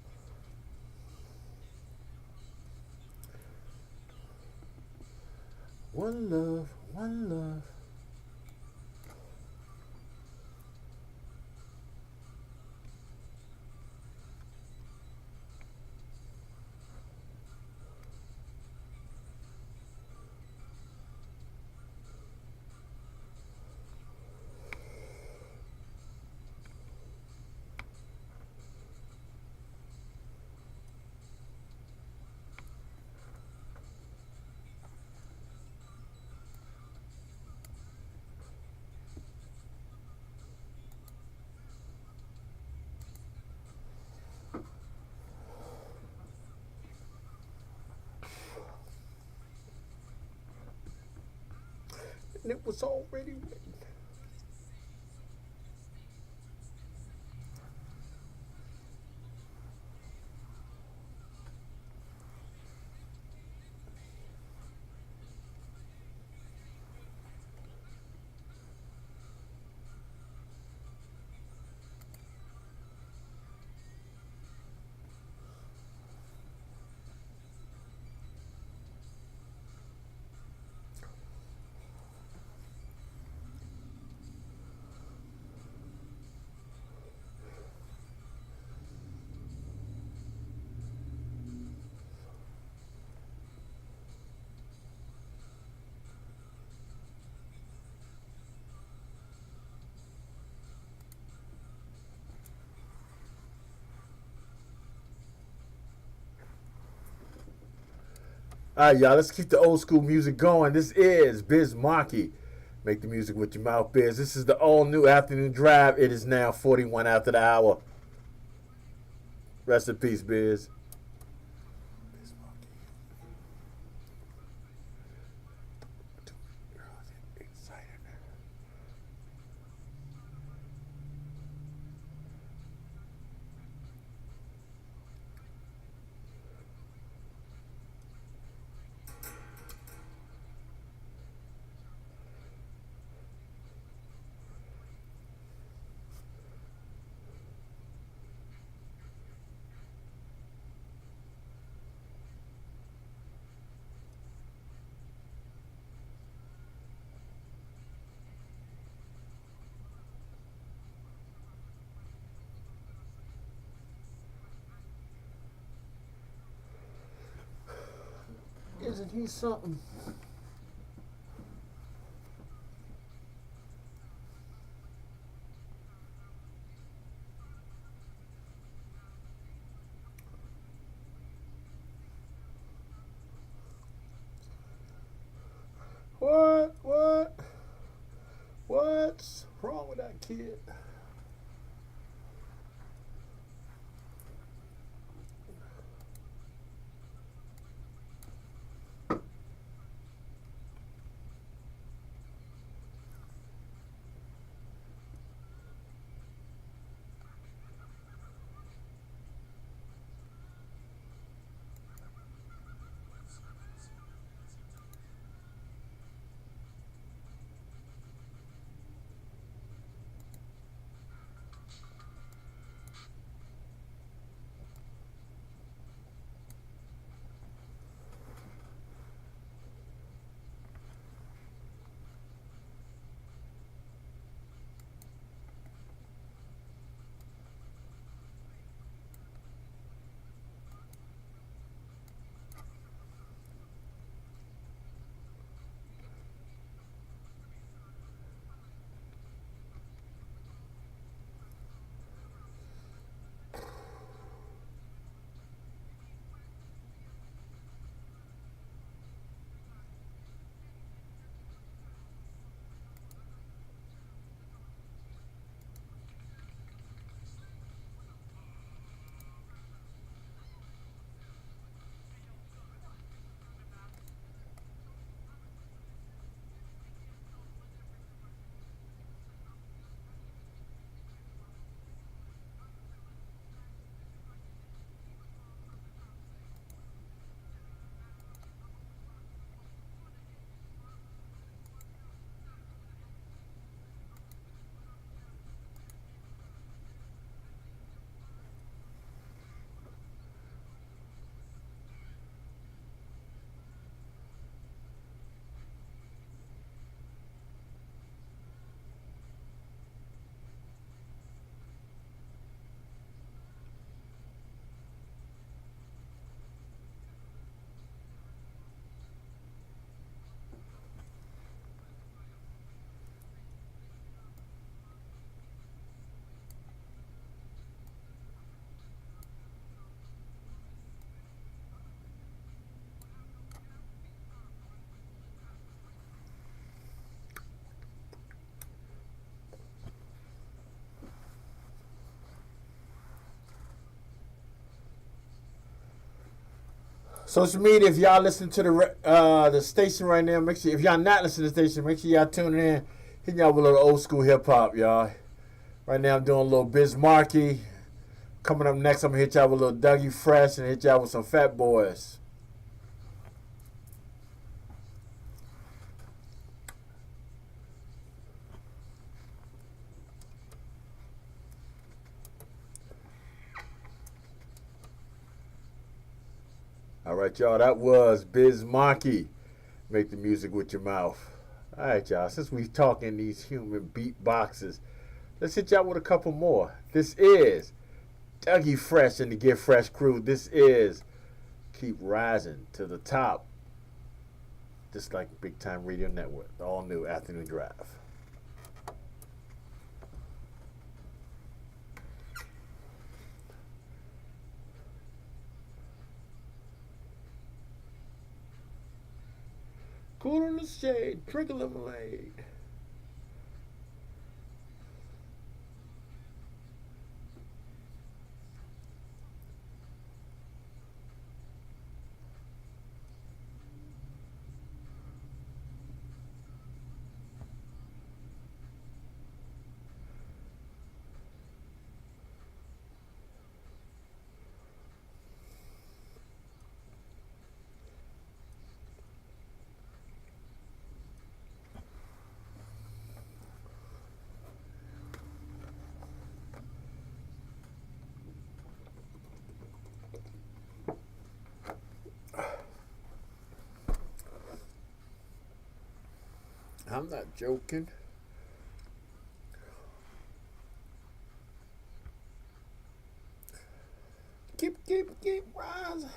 One love, one love. And it was already written. All right, y'all, let's keep the old school music going. This is Biz Markie. Make the music with your mouth, Biz. This is the all new afternoon drive. It is now 41 after the hour. Rest in peace, Biz. Biz Markie. Excited. Isn't he something? What? What's wrong with that kid? Social media, if y'all listen to the station right now, make sure, if y'all not listening to the station, make sure y'all tuning in. Hit y'all with a little old school hip hop, y'all. Right now I'm doing a little Biz Markie. Coming up next, I'm gonna hit y'all with a little Dougie Fresh and hit y'all with some Fat Boys. All right, y'all. That was Biz Markie. Make the music with your mouth. All right, y'all. Since we talking these human beatboxes, let's hit y'all with a couple more. This is Dougie Fresh and the Get Fresh crew. This is Keep Rising to the Top. Just like Big Time Radio Network. The all new Afternoon Drive. Cool in the shade, drink a lemonade. I'm not joking. Keep rising.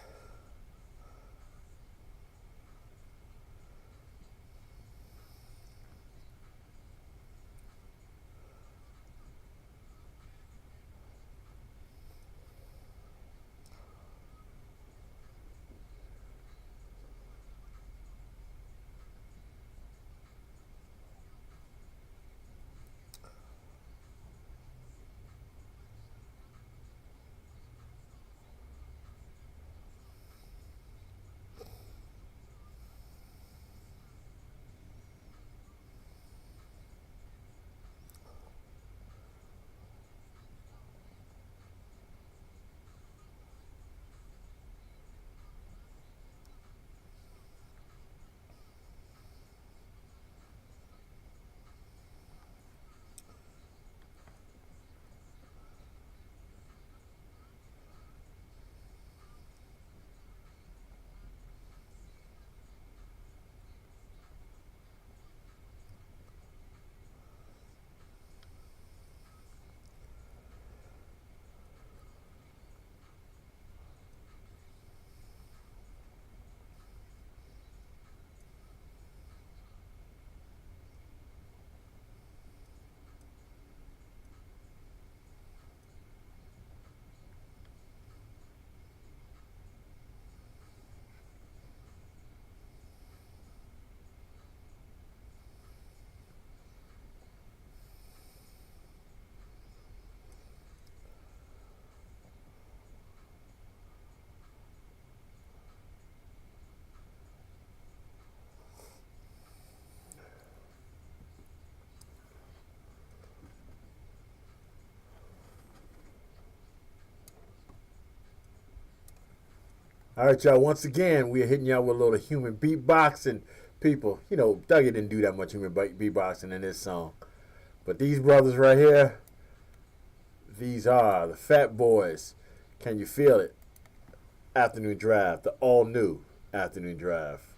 All right, y'all. Once again, we are hitting y'all with a little human beatboxing. People, you know, Dougie didn't do that much human beatboxing in this song. But these brothers right here, these are the Fat Boys. Can you feel it? Afternoon Drive, the all new Afternoon Drive.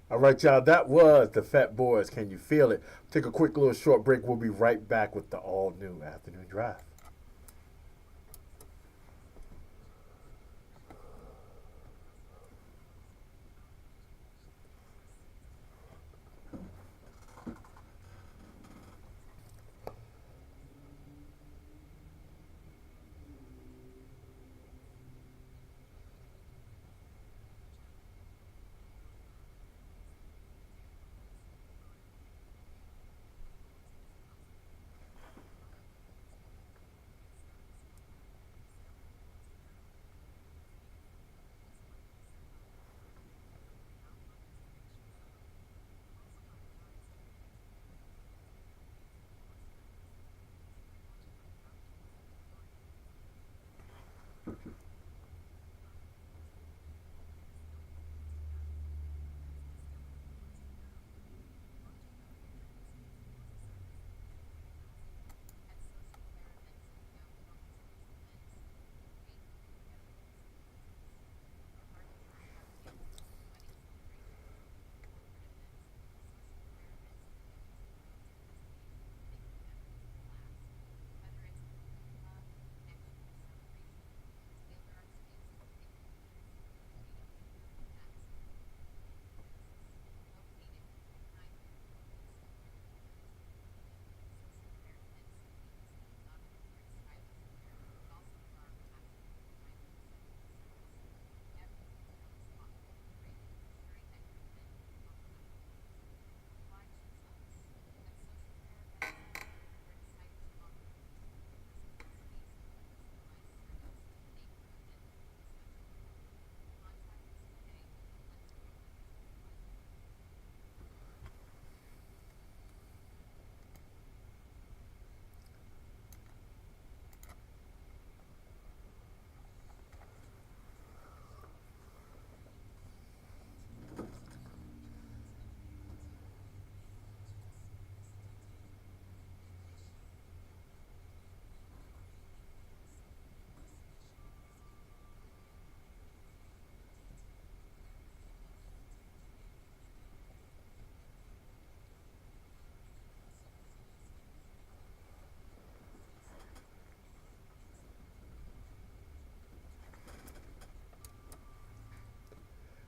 All right, y'all. That was the Fat Boys. Can you feel it? Take a quick little short break. We'll be right back with the all new Afternoon Drive.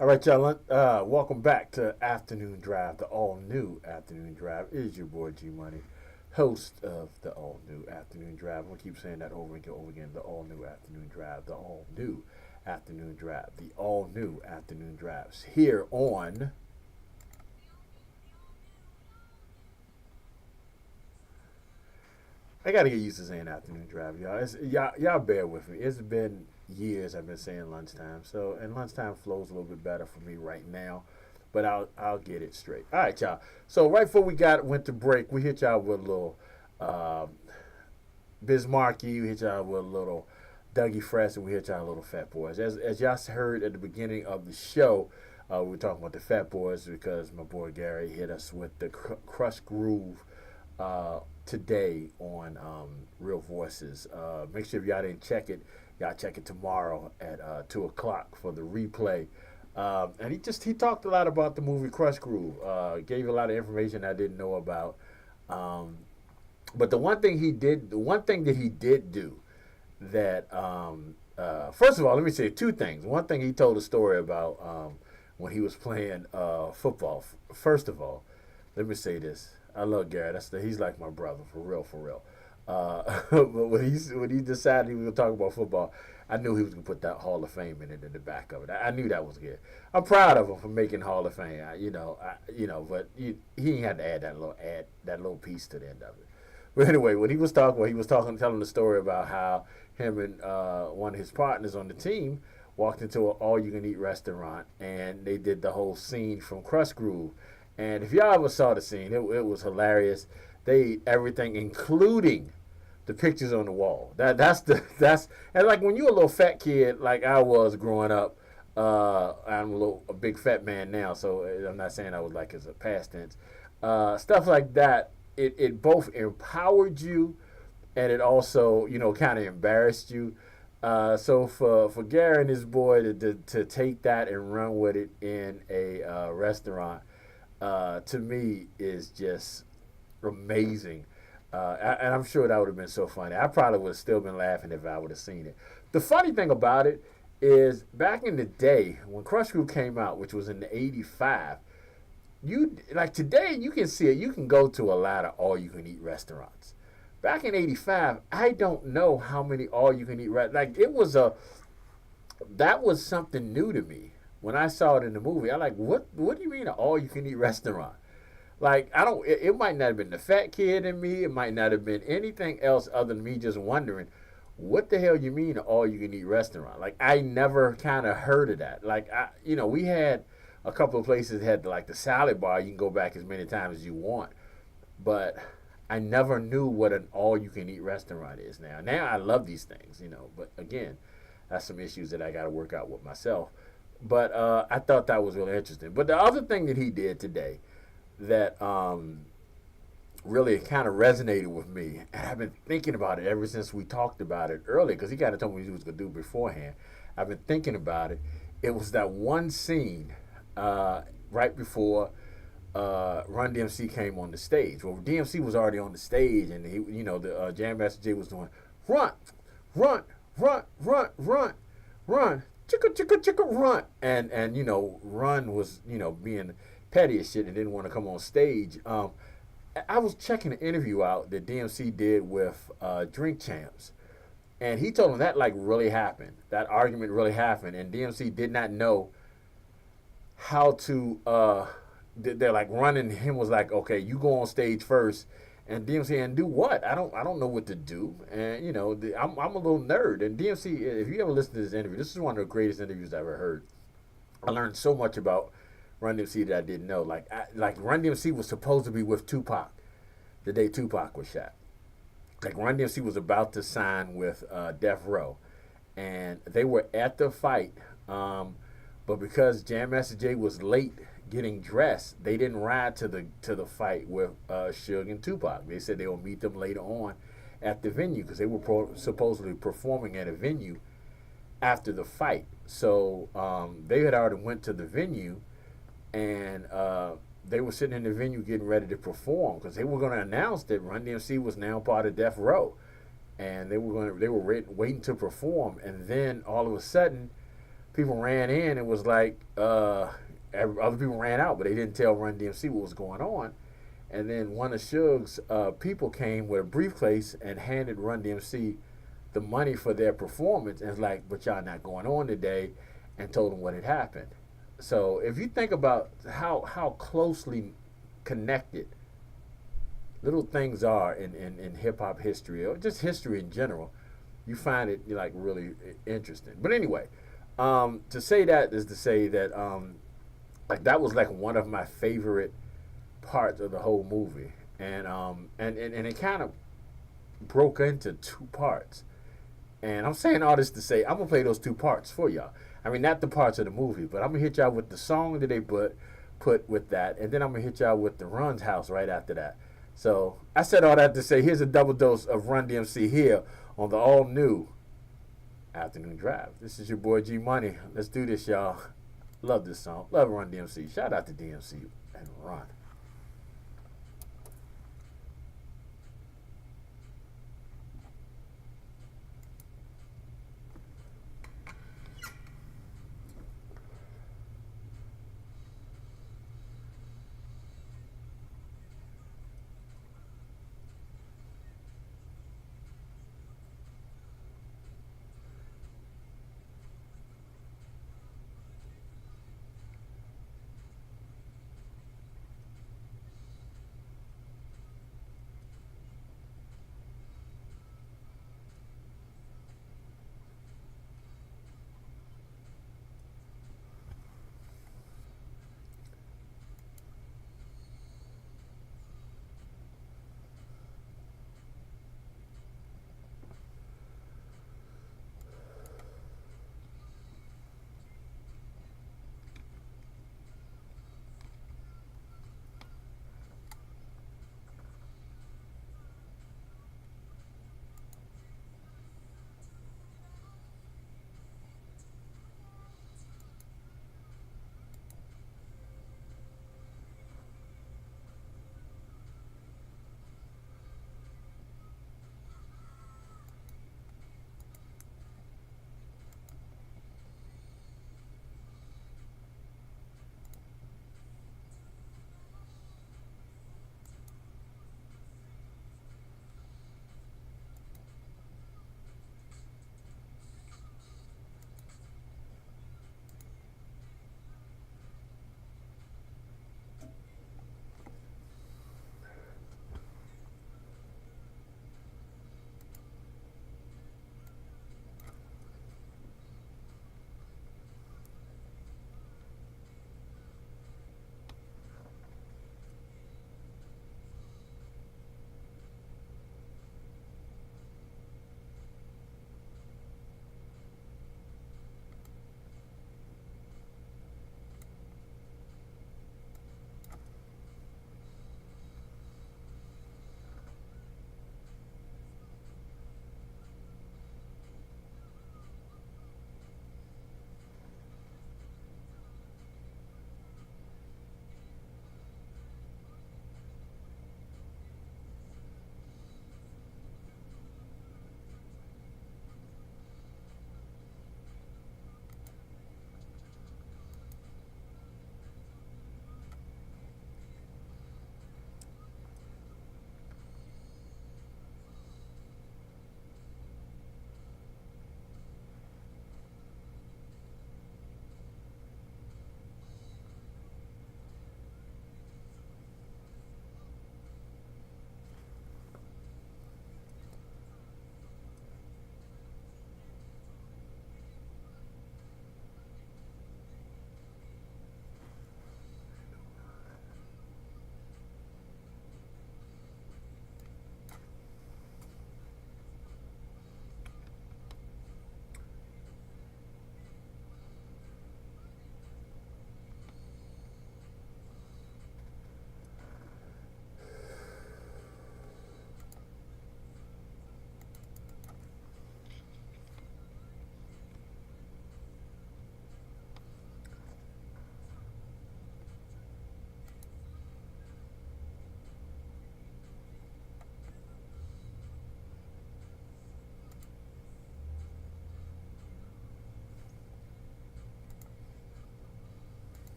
All right, y'all. Welcome back to Afternoon Drive, the all-new Afternoon Drive. It is your boy G Money, host of the all-new Afternoon Drive. I'm gonna keep saying that over and over again. The all-new Afternoon Drive, the all-new Afternoon Drive, the all-new Afternoon Drives here on. I gotta get used to saying Afternoon Drive, y'all. Y'all bear with me. It's been years I've been saying lunchtime, so and lunchtime flows a little bit better for me right now. But I'll get it straight. All right, y'all. So right before went to break, we hit y'all with a little uh, Bismarcky. We hit y'all with a little Dougie Fresh, and we hit y'all a little Fat Boys. As y'all heard at the beginning of the show, we were talking about the Fat Boys because my boy Gary hit us with the Crush Groove today on Real Voices. Make sure if y'all didn't check it, y'all check it tomorrow at 2 o'clock for the replay. And he talked a lot about the movie Crush Groove. Gave you a lot of information I didn't know about. But the one thing that he did do that first of all, let me say two things. One thing, he told a story about when he was playing football. First of all, let me say this. I love Gary. He's like my brother, for real, for real. But when he decided he was gonna talk about football, I knew he was gonna put that Hall of Fame in the back of it. I knew that was good. I'm proud of him for making Hall of Fame. But he ain't had to add that little piece to the end of it. But anyway, when he was talking, telling the story about how him and one of his partners on the team walked into an all-you-can-eat restaurant, and they did the whole scene from Crush Groove. And if y'all ever saw the scene, it was hilarious. They ate everything, including the pictures on the wall. That's and like when you're a little fat kid like I was growing up. I'm a big fat man now, so I'm not saying I was like as a past tense. Stuff like that. It both empowered you, and it also kind of embarrassed you. So for Gary and his boy to take that and run with it in a restaurant, to me is just amazing. And I'm sure that would have been so funny. I probably would have still been laughing if I would have seen it. The funny thing about it is, back in the day when Crush Groove came out, which was in '85, today you can see it. You can go to a lot of all-you-can-eat restaurants. Back in '85, I don't know how many all-you-can-eat that was something new to me when I saw it in the movie. I like, what do you mean an all-you-can-eat restaurant? Like, it might not have been the fat kid in me. It might not have been anything else other than me just wondering, what the hell you mean an all-you-can-eat restaurant? Like, I never kind of heard of that. Like, we had a couple of places that had like the salad bar. You can go back as many times as you want. But I never knew what an all-you-can-eat restaurant is now. Now I love these things, But again, that's some issues that I got to work out with myself. But I thought that was really interesting. But the other thing that he did today that really kind of resonated with me, and I've been thinking about it ever since we talked about it earlier, because he kind of told me what he was going to do beforehand. I've been thinking about it. It was that one scene right before Run DMC came on the stage. Well, DMC was already on the stage, and the Jam Master Jay was doing run, run, run, run, run, run, chicka chicka chicka run, and Run was being petty as shit and didn't want to come on stage. I was checking an interview out that DMC did with Drink Champs, and he told him that really happened. That argument really happened, and DMC did not know how to. They're like running. Him was like, okay, you go on stage first, and DMC, and do what? I don't know what to do, and I'm a little nerd. And DMC, if you ever listen to this interview, this is one of the greatest interviews I've ever heard. I learned so much about Run DMC that I didn't know. Like Run DMC was supposed to be with Tupac the day Tupac was shot. Like Run DMC was about to sign with Death Row, and they were at the fight, but because Jam Master Jay was late getting dressed, they didn't ride to the fight with Suge and Tupac. They said they will meet them later on at the venue because they were supposedly performing at a venue after the fight. So they had already went to the venue, and they were sitting in the venue getting ready to perform because they were going to announce that Run DMC was now part of Death Row, and they were waiting to perform, and then all of a sudden people ran in and was like, other people ran out, but they didn't tell Run DMC what was going on. And then one of Suge's people came with a briefcase and handed Run DMC the money for their performance, and was like, "But y'all not going on today," and told them what had happened. So if you think about how closely connected little things are in hip hop history, or just history in general, you find it like really interesting. But anyway, to say that is to say that like that was like one of my favorite parts of the whole movie, and it kind of broke into two parts. And I'm saying all this to say I'm gonna play those two parts for y'all. I mean, not the parts of the movie, but I'm gonna hit y'all with the song that they put with that, and then I'm gonna hit y'all with the Run's house right after that. So I said all that to say here's a double dose of Run DMC here on the all new Afternoon Drive. This is your boy G Money. Let's do this, y'all. Love this song. Love Run DMC. Shout out to DMC and Run.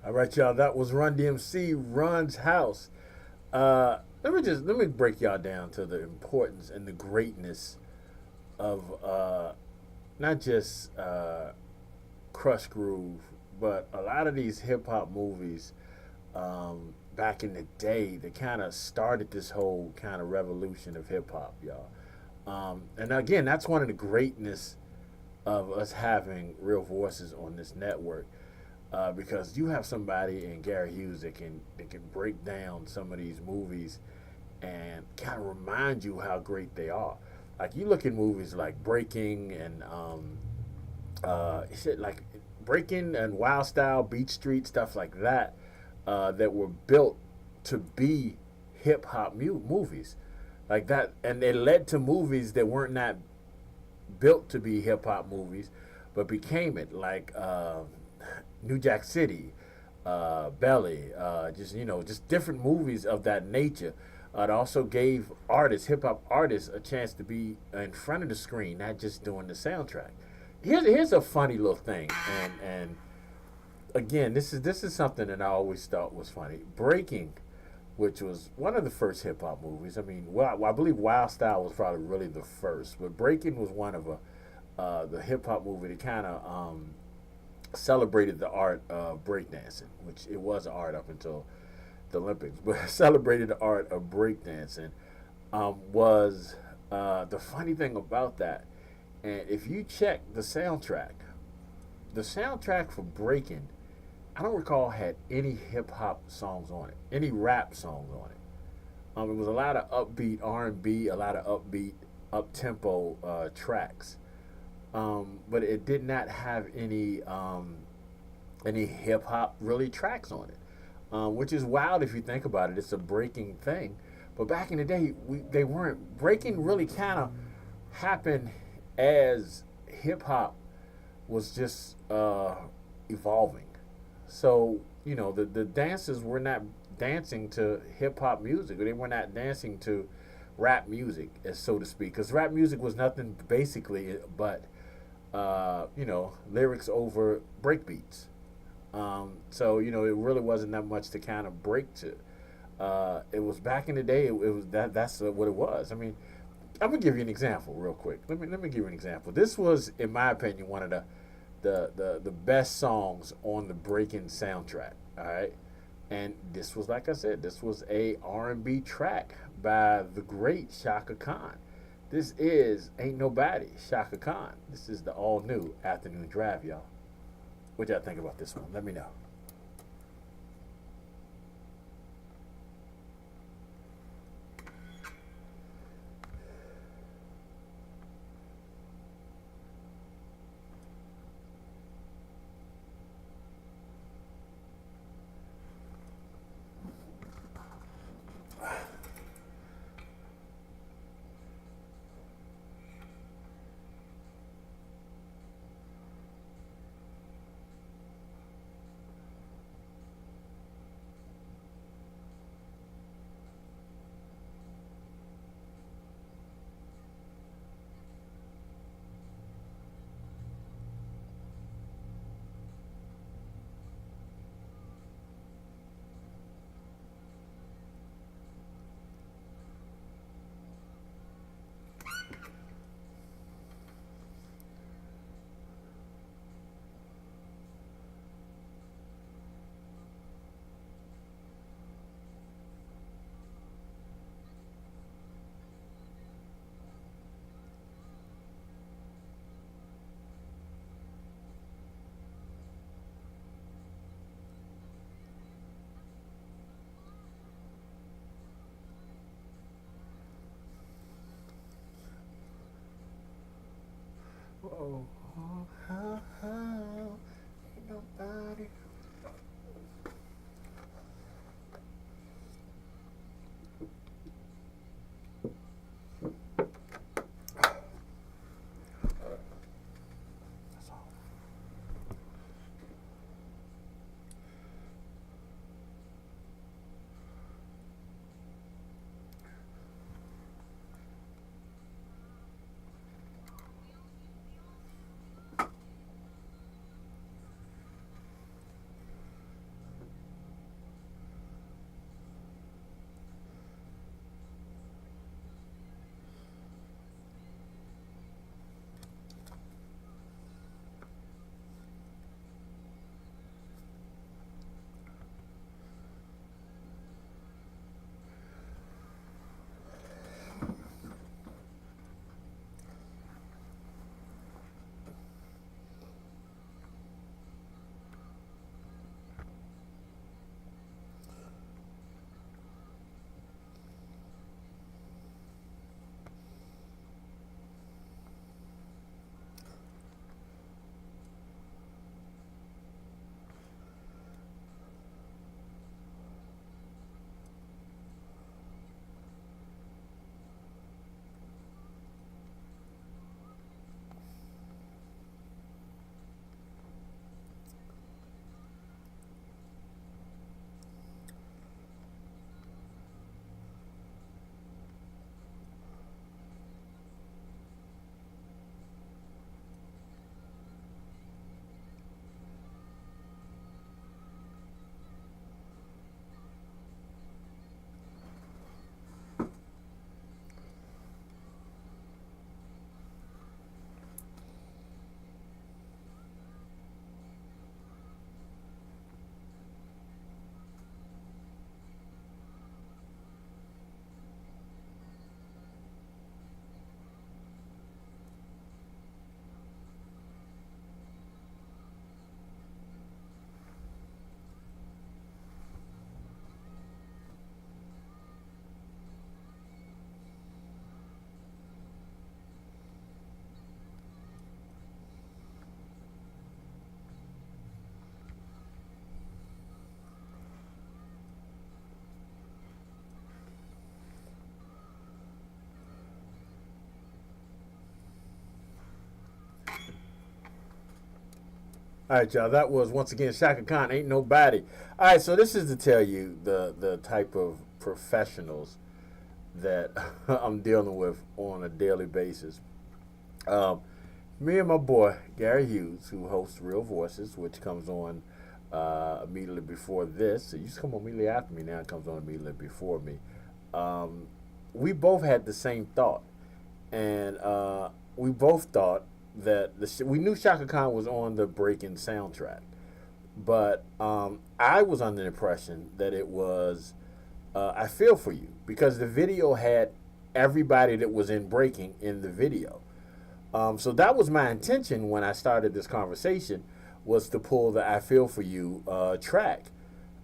All right, y'all. That was Run DMC, Run's House. Let me break y'all down to the importance and the greatness of not just Crush Groove, but a lot of these hip hop movies back in the day that kind of started this whole kind of revolution of hip hop, y'all. And again, that's one of the greatness of us having real voices on this network. Because you have somebody in Gary Hughes that can break down some of these movies and kind of remind you how great they are. Like you look at movies like Breaking and shit like Breaking and Wild Style, Beat Street, stuff like that, that were built to be hip hop movies, like that, and they led to movies that weren't not built to be hip hop movies, but became it, like New Jack City, Belly, just just different movies of that nature. It also gave artists, hip hop artists, a chance to be in front of the screen, not just doing the soundtrack. Here's a funny little thing, and again, this is something that I always thought was funny. Breaking, which was one of the first hip hop movies. I mean, well, I believe Wild Style was probably really the first, but Breaking was one of the hip hop movie that kind of celebrated the art of breakdancing, which it was an art up until the Olympics, but celebrated the art of breakdancing. Was the funny thing about that, and if you check the soundtrack for Breaking, I don't recall had any hip hop songs on it, any rap songs on it. It was a lot of upbeat R&B, a lot of upbeat, up tempo tracks, but it did not have any hip hop really tracks on it, which is wild if you think about it. It's a breaking thing, but back in the day, they weren't breaking. Really, kind of happened as hip hop was just evolving. So the dancers were not dancing to hip hop music, or they were not dancing to rap music, as so to speak, because rap music was nothing basically but lyrics over breakbeats. So it really wasn't that much to kind of break to. It was back in the day. It was that's what it was. I mean, I'm gonna give you an example real quick. Let me give you an example. This was, in my opinion, one of the best songs on the Breaking soundtrack. All right, and this was, like I said, this was a R&B track by the great Shaka Khan. This is Ain't Nobody, Shaka Khan. This is the all new Afternoon Drive, y'all. What y'all think about this one? Let me know. All right, y'all. That was once again Shaka Khan. Ain't nobody. All right, so this is to tell you the type of professionals that I'm dealing with on a daily basis. Um, Me and my boy Gary Hughes, who hosts Real Voices, which comes on immediately before this. It used to come on immediately after me. Now it comes on immediately before me. Um, we both had the same thought, and we both thought that we knew Shaka Khan was on the Breaking soundtrack, but I was under the impression that it was I Feel For You because the video had everybody that was in Breaking in the video. So that was my intention when I started this conversation was to pull the I Feel For You track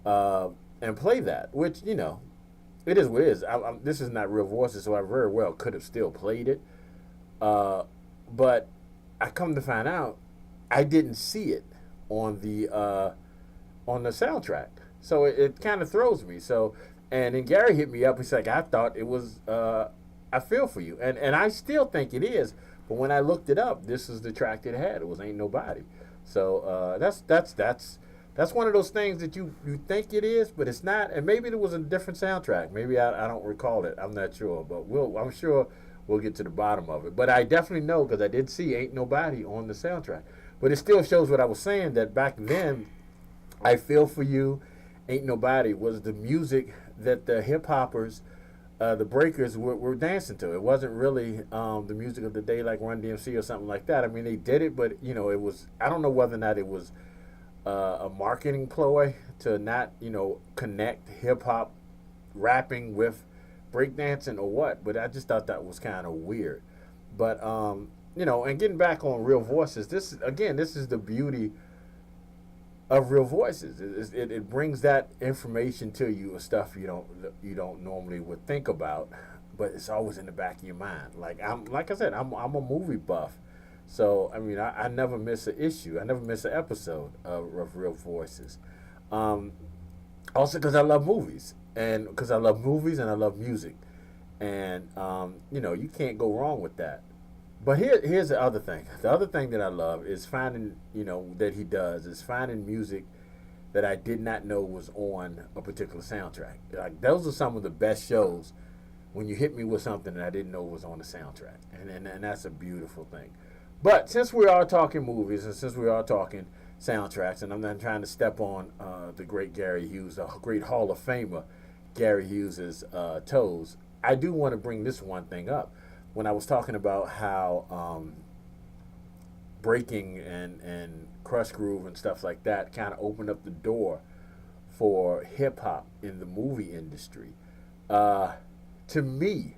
uh, and play that, which, it is what it is. This is not Real Voices, so I very well could have still played it. Uh, but I come to find out I didn't see it on the soundtrack. So it kind of throws me. So and then Gary hit me up. He's like, I thought it was I Feel For You, and I still think it is. But when I looked it up, this is the track that it had. It was Ain't Nobody. So that's one of those things that you think it is, but it's not. And maybe it was a different soundtrack. Maybe I don't recall it. I'm not sure, but I'm sure we'll get to the bottom of it. But I definitely know because I did see Ain't Nobody on the soundtrack. But it still shows what I was saying that back then, I Feel For You, Ain't Nobody was the music that the hip hoppers, the breakers were dancing to. It wasn't really the music of the day like Run DMC or something like that. I mean, they did it, but it was. I don't know whether or not it was a marketing ploy to not connect hip hop rapping with breakdancing or what. But I just thought that was kind of weird. But and getting back on Real Voices, this is the beauty of Real Voices. It brings that information to you, stuff you don't normally would think about, but it's always in the back of your mind. Like I said, I'm a movie buff, so I mean I never miss an issue. I never miss an episode of Real Voices. Um, Also because I love movies, and because I love movies and I love music, and you can't go wrong with that. But here's the other thing. The other thing that I love is finding, that he does is finding music that I did not know was on a particular soundtrack. Like those are some of the best shows when you hit me with something that I didn't know was on the soundtrack, and that's a beautiful thing. But since we are talking movies and since we are talking soundtracks, and I'm not trying to step on the great Gary Hughes, the great Hall of Famer Gary Hughes's toes, I do want to bring this one thing up when I was talking about how breaking and crush groove and stuff like that kind of opened up the door for hip hop in the movie industry. Uh, to me,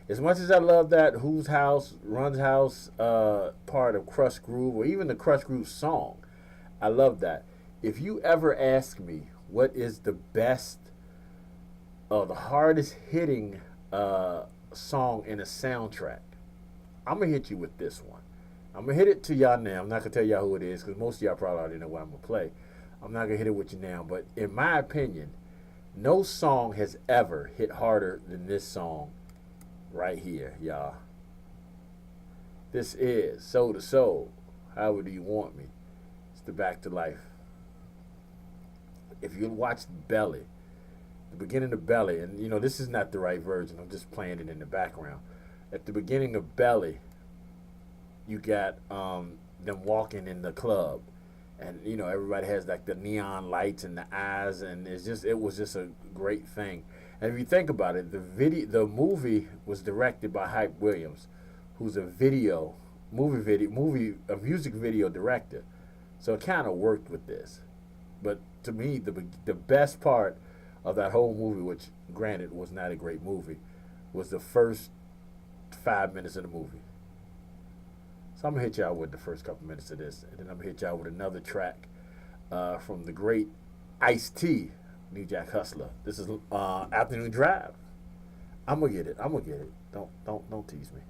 as much as I love that Whose House Runs House part of Crush Groove or even the Crush Groove song, I love that. If you ever ask me what is the best or the hardest hitting song in a soundtrack, I'm gonna hit you with this one. I'm gonna hit it to y'all now. I'm not gonna tell y'all who it is because most of y'all probably already know what I'm gonna play. I'm not gonna hit it with you now, but in my opinion, no song has ever hit harder than this song right here, y'all. This is Soul to Soul. However do you want me? It's the Back to Life. If you watch Belly, the beginning of Belly, and this is not the right version. I'm just playing it in the background. At the beginning of Belly, you got them walking in the club, and everybody has like the neon lights and the eyes, and it was just a great thing. And if you think about it, the movie was directed by Hype Williams, who's a music video director. So it kind of worked with this. But to me, the best part of that whole movie, which granted was not a great movie, was the first 5 minutes of the movie. So I'm gonna hit y'all with the first couple minutes of this, and then I'm gonna hit y'all with another track from the great Ice-T, New Jack Hustler. This is Afternoon Drive. I'm gonna get it. I'm gonna get it. Don't tease me.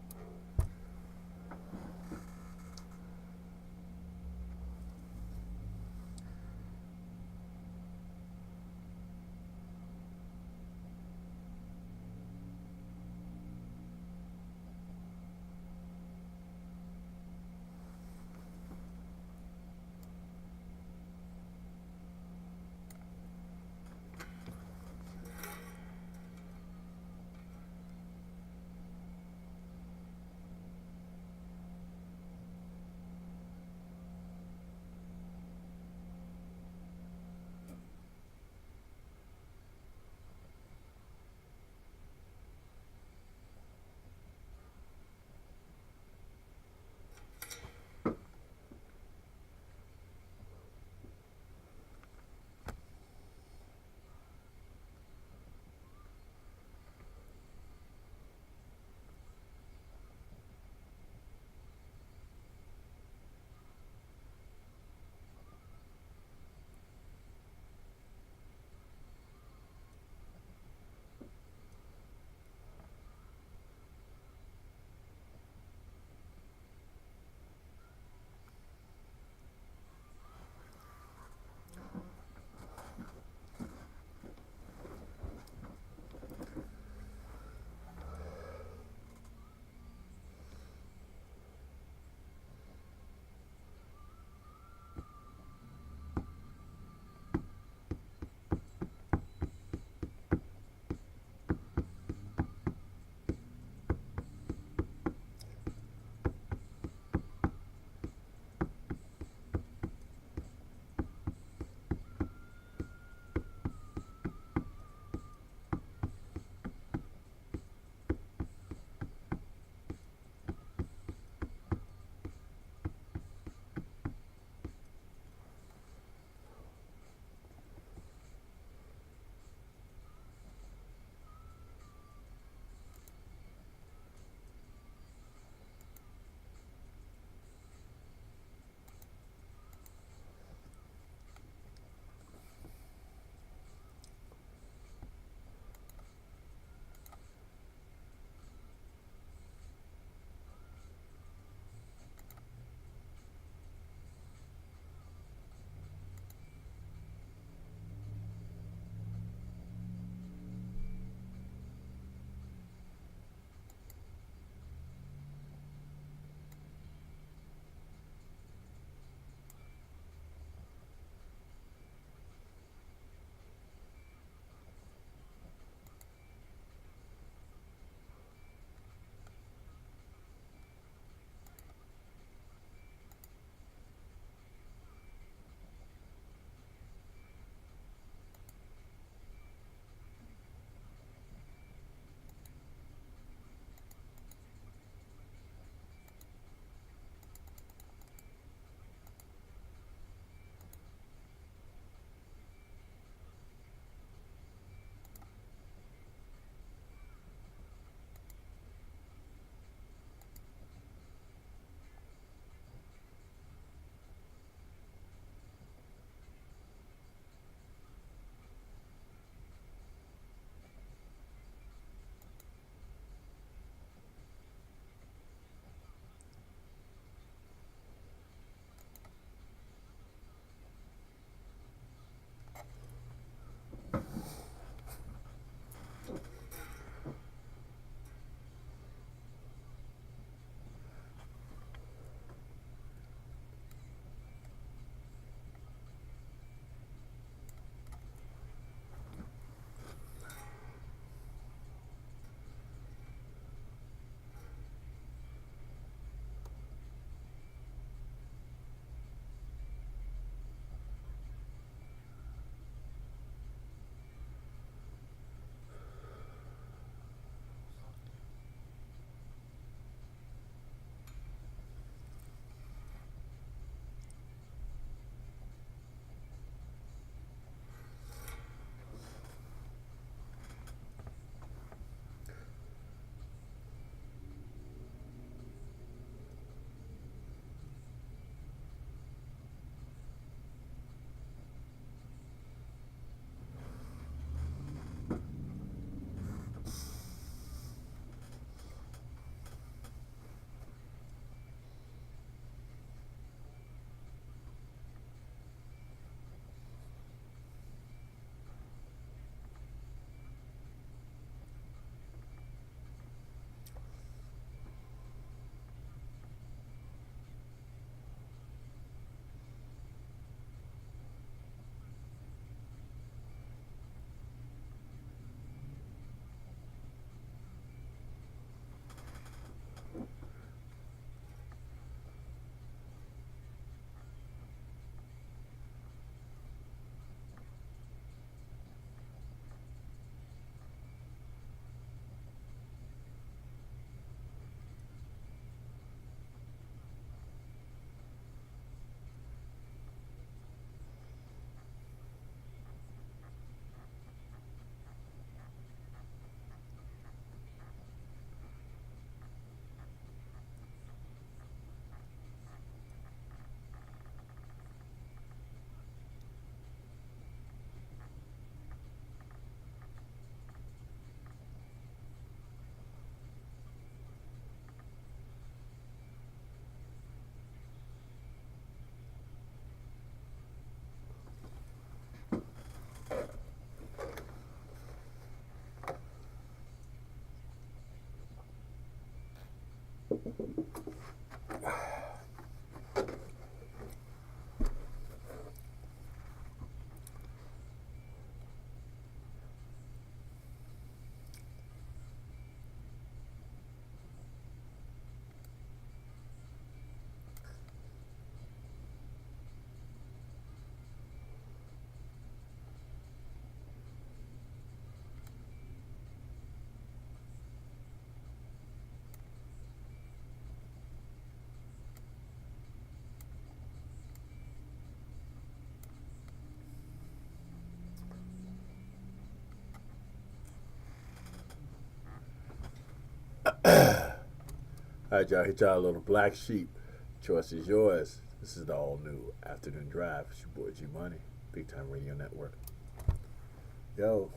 All right, y'all. Hit y'all a little black sheep. Choice is yours. This is the all new Afternoon Drive. It's your boy G Money, Big Time Radio Network. Yo.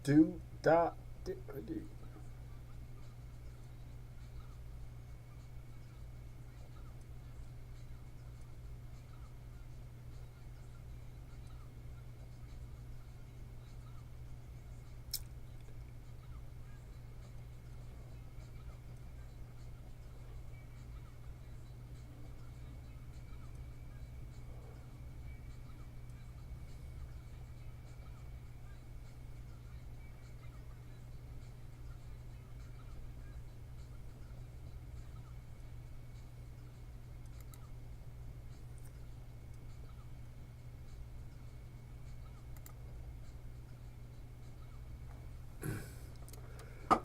Do da di, di.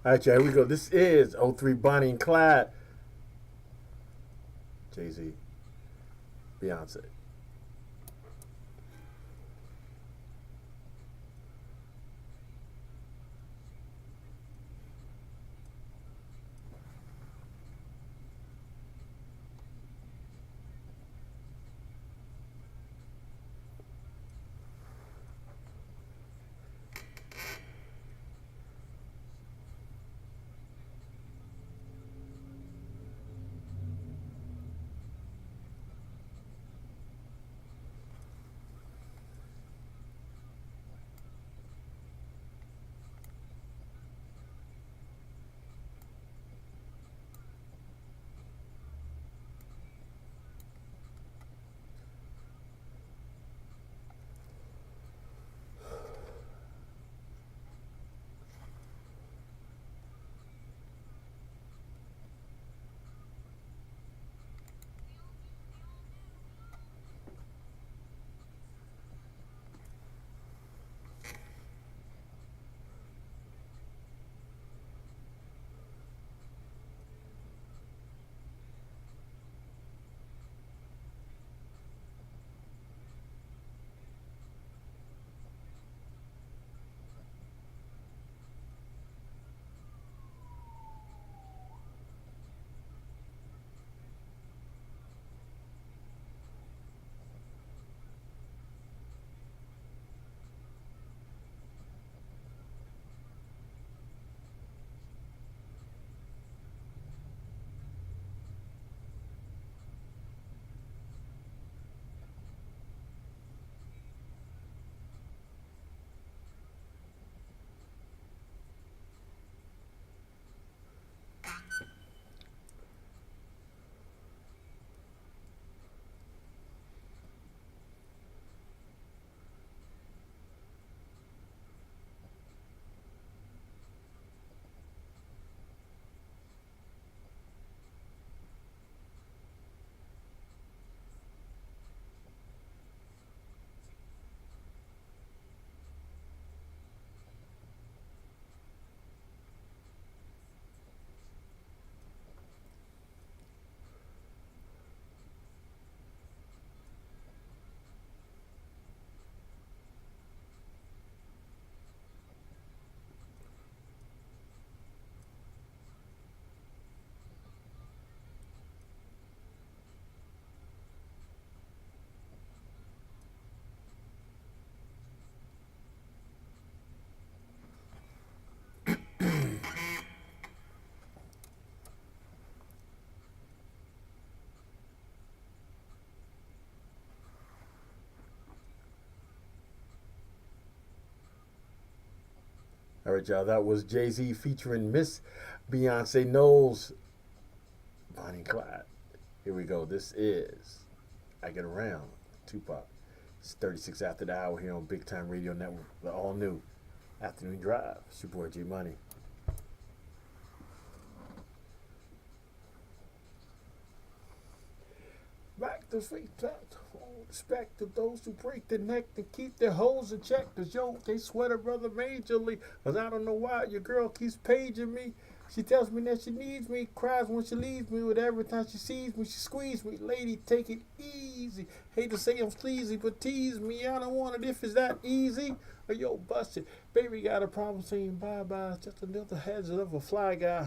All right, y'all. Here we go. This is '03 Bonnie and Clyde. Jay Z, Beyonce. All right, y'all. That was Jay-Z featuring Miss Beyonce Knowles, Bonnie and Clyde. Here we go. This is I Get Around, Tupac. It's 36 after the hour here on Big Time Radio Network, the all new Afternoon Drive. It's your boy G Money. Back to feet tap. Respect to those who break their neck and keep their hoes in check. Cause yo, they sweat a brother majorly. Cause I don't know why your girl keeps paging me. She tells me that she needs me, cries when she leaves me. With every time she sees me, she squeezes me. Lady, take it easy. Hate to say I'm sleazy, but tease me. I don't want it if it's that easy. Or yo, bust it. Baby got a problem saying bye-bye. Just another hazard of a fly guy.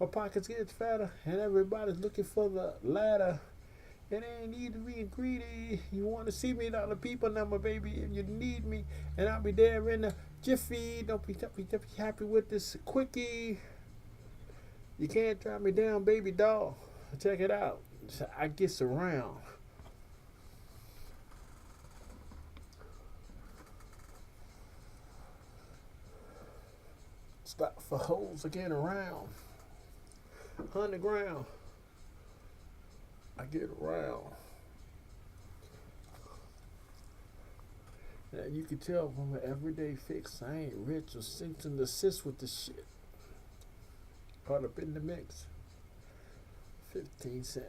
My pockets get fatter, and everybody's looking for the ladder. It ain't need to be greedy. You want to see me, not the people number, baby. If you need me, and I'll be there in a jiffy. Don't be happy with this quickie. You can't drive me down, baby doll. Check it out. I gets around. Stop for hoes again around. Underground. I get around. Now you can tell from my everyday fix, I ain't rich or sinking to assist with the shit. Caught up in the mix. 15 cents.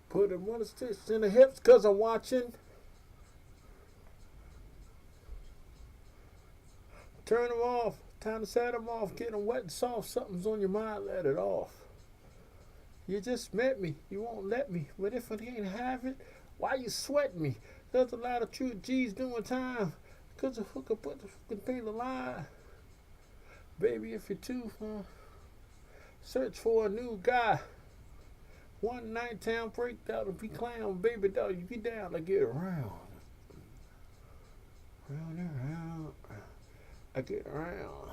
Put him one stitch in the hips cause I'm watching. Turn them off. Time to set them off. Get them wet and soft. Something's on your mind. Let it off. You just met me. You won't let me. But if I can't have it, why you sweating me? There's a lot of true G's doing time. Cause the hooker put the fucking thing to lie. Baby, if you're too search for a new guy. One night town breakdown to be clown, baby dog, you be down to get around. Round and round, I get around.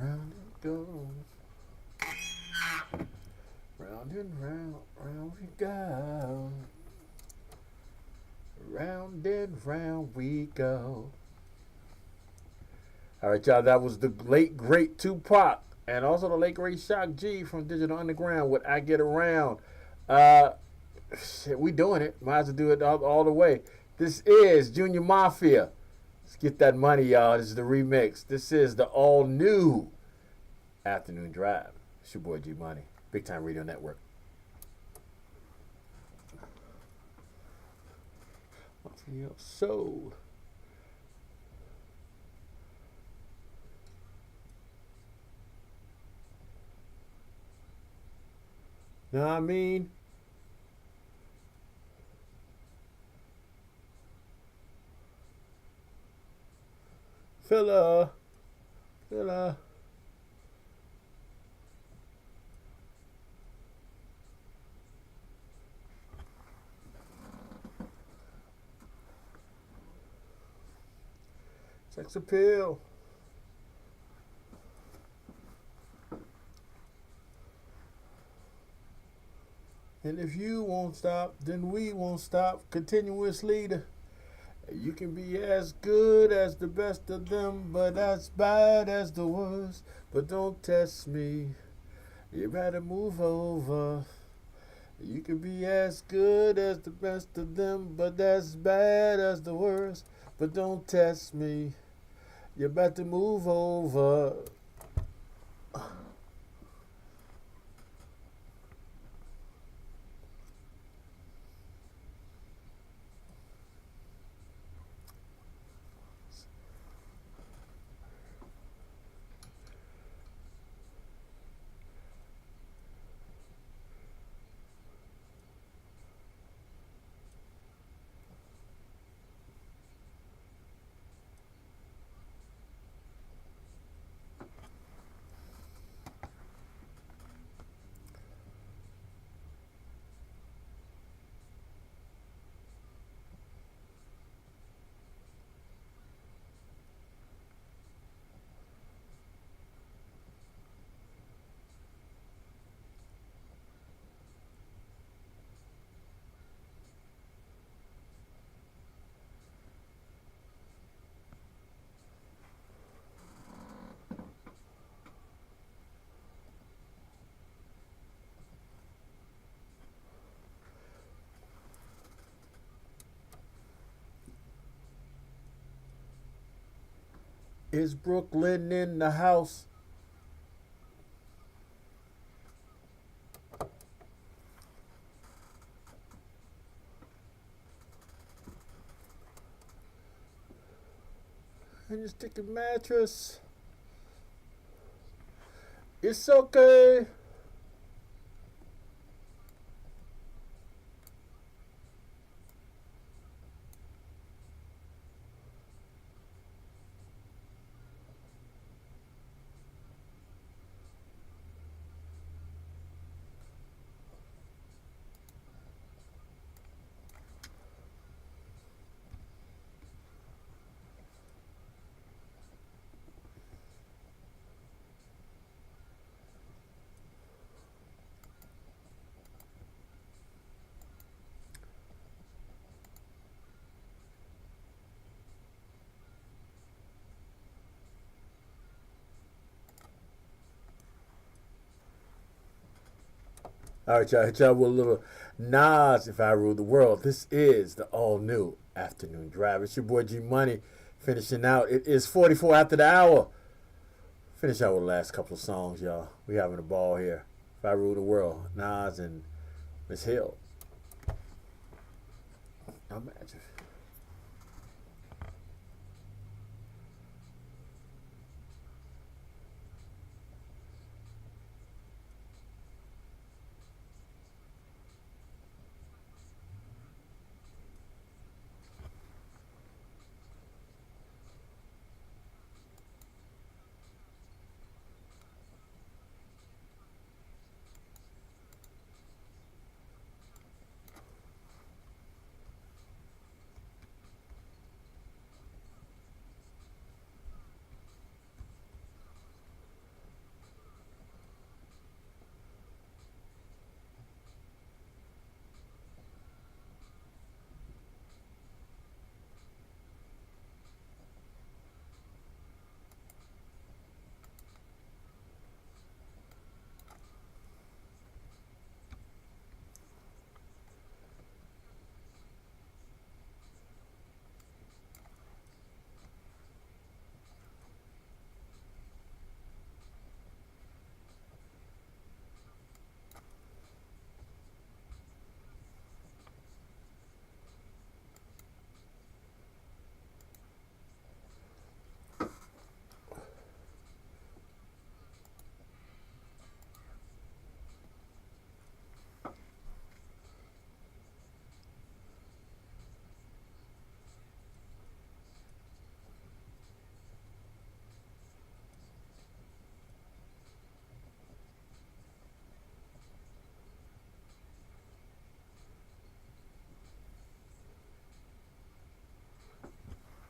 Round it goes. Round and round, round we go. Round and round we go. All right, y'all, that was the late, great Tupac. And also the late, great Shock G from Digital Underground with I Get Around. Shit, we doing it. Might as well do it all the way. This is Junior Mafia. Let's get that money, y'all. This is the remix. This is the all-new Afternoon Drive. It's your boy G Money. Big Time Radio Network. Mafia Soul. Know what I mean? Filler. Sex appeal. And if you won't stop, then we won't stop. Continuous leader. You can be as good as the best of them, but as bad as the worst. But don't test me. You better move over. You can be as good as the best of them, but as bad as the worst. But don't test me. You better move over. Is Brooklyn in the house? And you stick a mattress. It's okay. All right, y'all. Hit y'all with a little Nas, If I Rule the World. This is the all new Afternoon Drive. It's your boy G Money finishing out. It is 44 after the hour. Finish out with the last couple of songs, y'all. We having a ball here. If I Rule the World. Nas and Miss Hill. Imagine.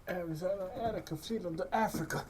Arizona Attica, Freedom to Africa.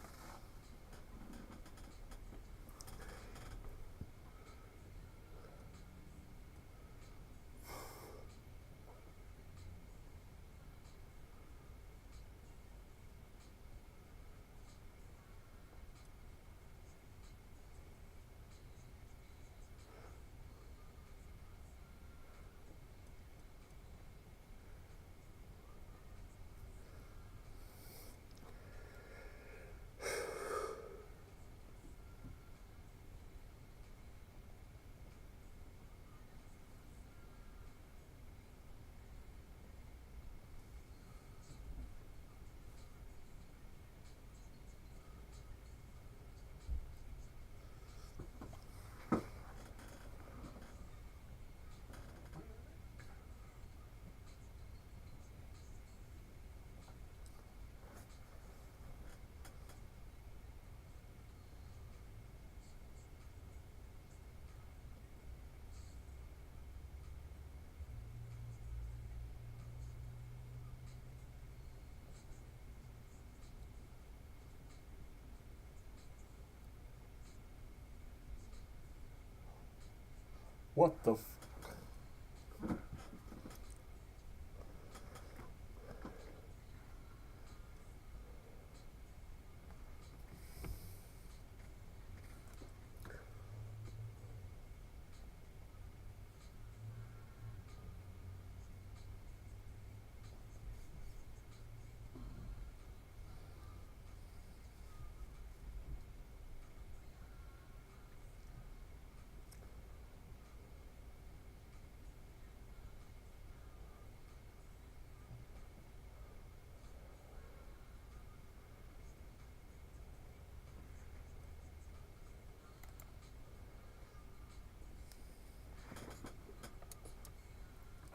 What the?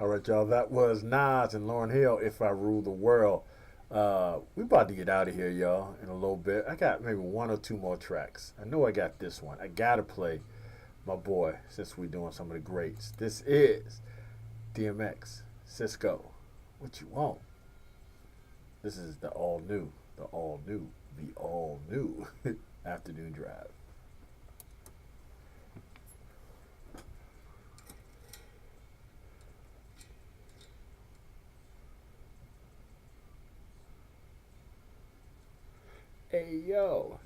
All right, y'all. That was Nas and Lauryn Hill. If I Rule the World. We about to get out of here, y'all, in a little bit. I got maybe one or two more tracks. I know I got this one. I gotta play my boy since we're doing some of the greats. This is DMX, Cisco. What you want? This is the all new afternoon drive. Hey yo,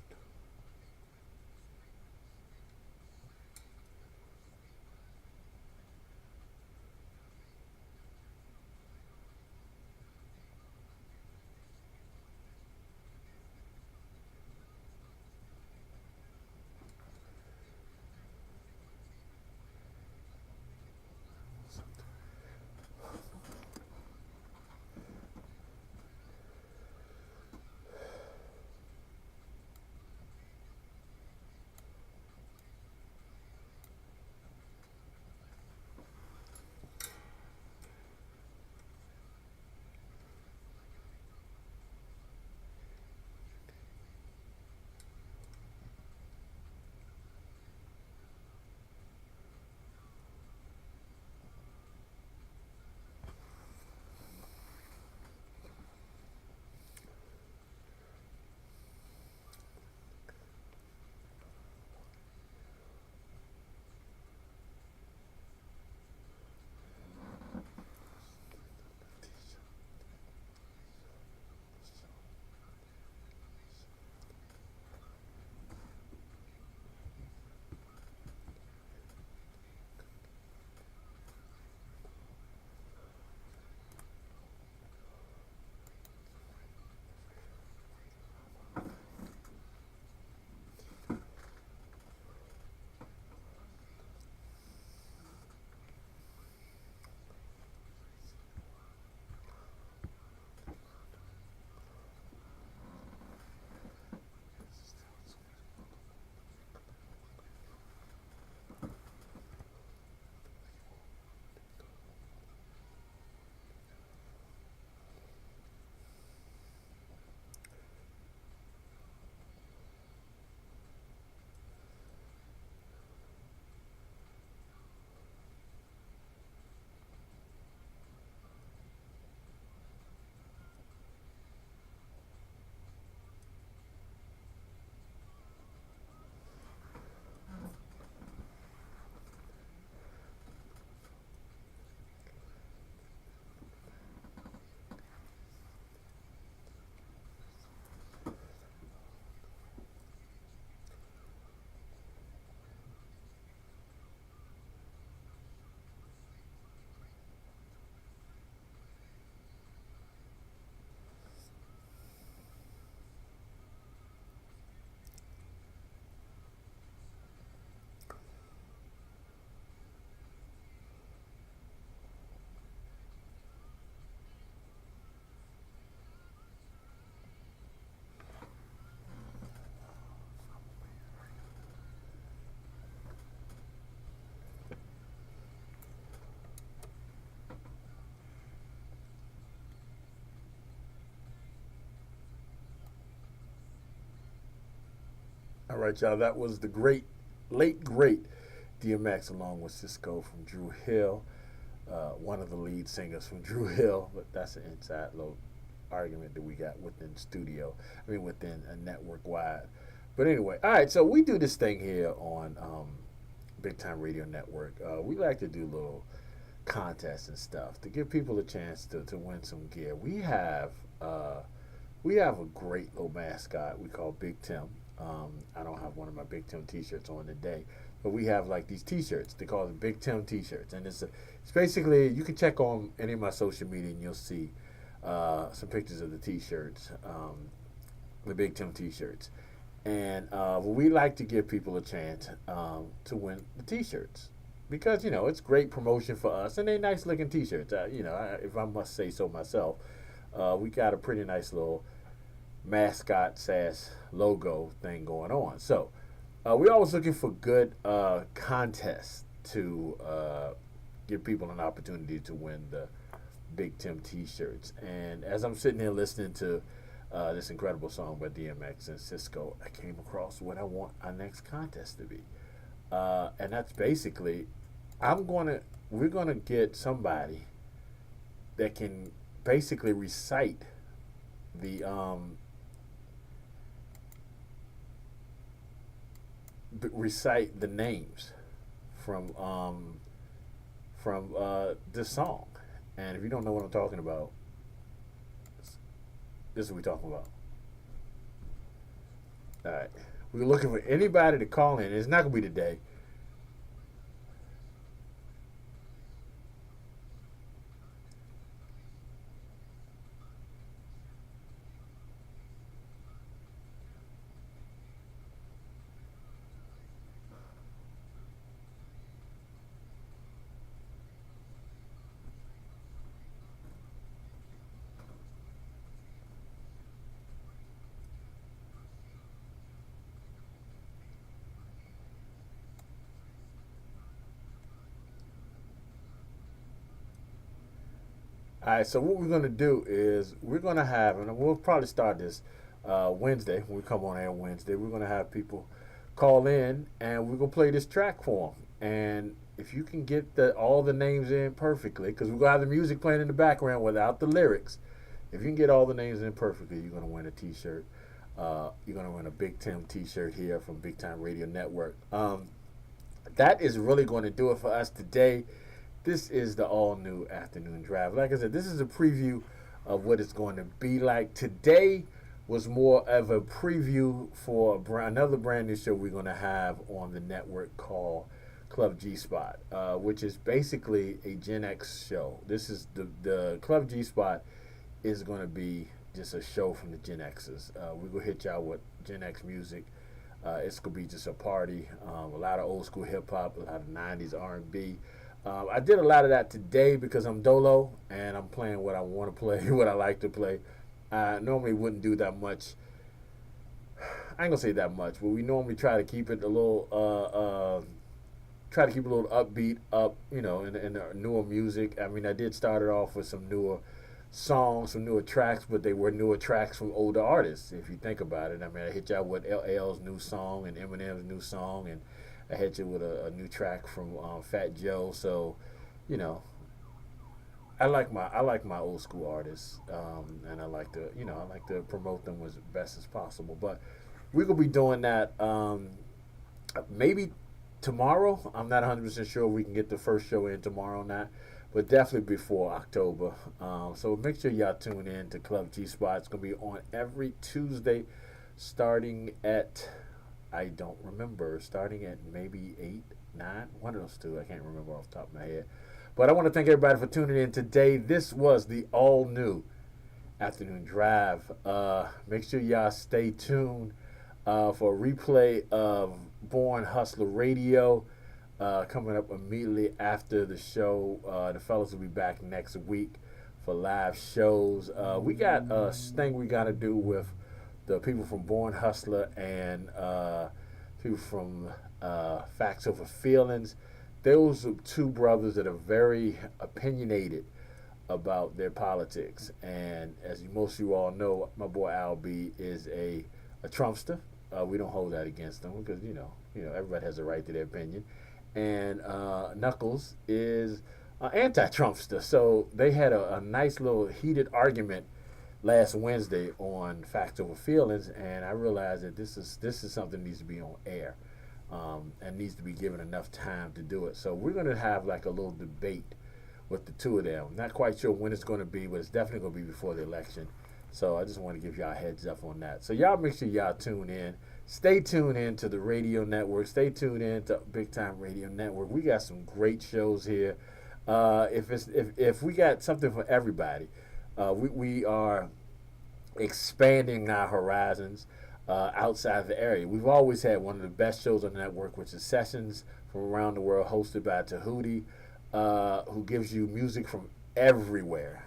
all right, y'all. That was the late great DMX along with Cisco from Drew Hill, one of the lead singers from Drew Hill. But that's an inside little argument that we got within studio. I mean, within a network wide. But anyway, all right. So we do this thing here on Big Time Radio Network, we like to do little contests and stuff to give people a chance to win some gear. We have a great little mascot we call Big Tim. I don't have one of my Big Tim T-shirts on today, but we have like these T-shirts. They call it Big Tim T-shirts, and it's basically, you can check on any of my social media and you'll see some pictures of the T-shirts, the Big Tim T-shirts, and we like to give people a chance to win the T-shirts because it's great promotion for us, and they're nice looking T-shirts. If I must say so myself, we got a pretty nice little mascot / logo thing going on. So we're always looking for good contests to give people an opportunity to win the Big Tim T-shirts. And as I'm sitting here listening to this incredible song by DMX and Cisco, I came across what I want our next contest to be, and that's basically we're gonna get somebody that can basically recite the names from this song. And if you don't know what I'm talking about, this is what we're talking about. All right, we're looking for anybody to call in. It's not gonna be today. All right, so what we're going to do is we're going to have, and we'll probably start this Wednesday when we come on air Wednesday. We're going to have people call in, and we're going to play this track for them. And if you can get all the names in perfectly, because we're going to have the music playing in the background without the lyrics, if you can get all the names in perfectly, you're going to win a T-shirt. You're going to win a Big Tim T-shirt here from Big Time Radio Network. That is really going to do it for us today. This is the all-new Afternoon Drive. Like I said, this is a preview of what it's going to be like. Today was more of a preview for another brand new show we're going to have on the network called Club G Spot, which is basically a Gen X show. This is the Club G Spot is going to be just a show from the Gen Xers. We're going to hit y'all with Gen X music. It's going to be just a party, a lot of old school hip-hop, a lot of 90s R&B. I did a lot of that today because I'm dolo and I'm playing what I want to play, what I like to play. I normally wouldn't do that much. I ain't gonna say that much, but we normally try to keep it a little, upbeat, in the newer music. I mean, I did start it off with some newer songs, some newer tracks, but they were newer tracks from older artists. If you think about it, I mean, I hit y'all with LL's new song and Eminem's new song, and I hit you with a new track from Fat Joe. So, I like my old school artists, and I like to promote them as best as possible. But we're gonna be doing that maybe tomorrow. I'm not 100% sure we can get the first show in tomorrow or not, but definitely before October. So make sure y'all tune in to Club G Spot. It's gonna be on every Tuesday, starting at, I don't remember, starting at maybe 8, 9, one of those two. I can't remember off the top of my head. But I want to thank everybody for tuning in today. This was the all-new Afternoon Drive. Make sure y'all stay tuned for a replay of Born Hustler Radio coming up immediately after the show. The fellas will be back next week for live shows. We got a thing we got to do with the people from Born Hustler and people from Facts Over Feelings. Those are two brothers that are very opinionated about their politics. And as most of you all know, my boy Al B is a Trumpster. We don't hold that against them because, everybody has a right to their opinion. And Knuckles is an anti-Trumpster. So they had a nice little heated argument last Wednesday on Facts Over Feelings, and I realized that this is something that needs to be on air. and needs to be given enough time to do it. So we're going to have like a little debate with the two of them. Not quite sure when it's going to be, but it's definitely going to be before the election. So I just want to give y'all a heads up on that. So y'all make sure y'all tune in. Stay tuned in to the radio network. Stay tuned in to Big Time Radio Network. We got some great shows here. If we got something for everybody, we are expanding our horizons outside of the area. We've always had one of the best shows on the network, which is Sessions from Around the World, hosted by Tahuti, who gives you music from everywhere.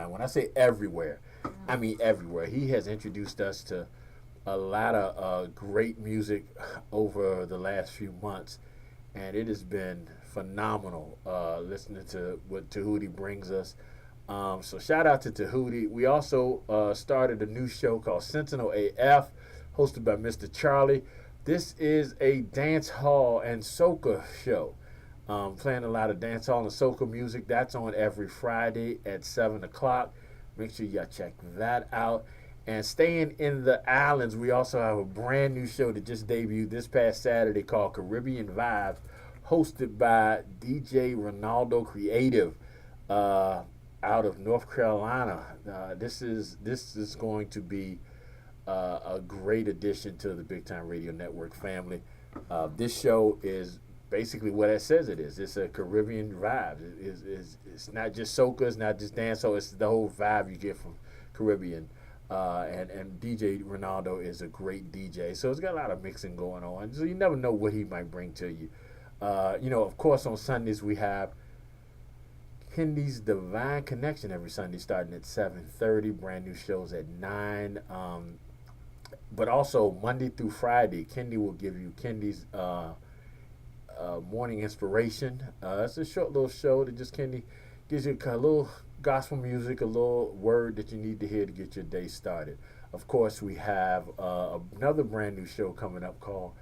When I say everywhere, I mean everywhere. He has introduced us to a lot of great music over the last few months, and it has been phenomenal listening to what Tahuti brings us. So shout out to Tahuti. We also started a new show called Sentinel AF, hosted by Mr. Charlie. This is a dance hall and soca show. Playing a lot of dance hall and soca music. That's on every Friday at 7 o'clock. Make sure y'all check that out. And staying in the islands, we also have a brand new show that just debuted this past Saturday called Caribbean Vibes, hosted by DJ Ronaldo Creative out of North Carolina. This is going to be a great addition to the Big Time Radio Network family. This show is basically what it says it is. It's a Caribbean vibe. It's not just soca, it's not just dancehall, it's the whole vibe you get from Caribbean. And DJ Ronaldo is a great DJ, so it's got a lot of mixing going on. So you never know what he might bring to you. Of course, on Sundays we have Kendi's Divine Connection every Sunday, starting at 7:30. Brand new shows at 9. But also Monday through Friday, Kendi will give you Kendi's morning inspiration. It's a short little show that just Kendi gives you a little gospel music, a little word that you need to hear to get your day started. Of course, we have another brand new show coming up called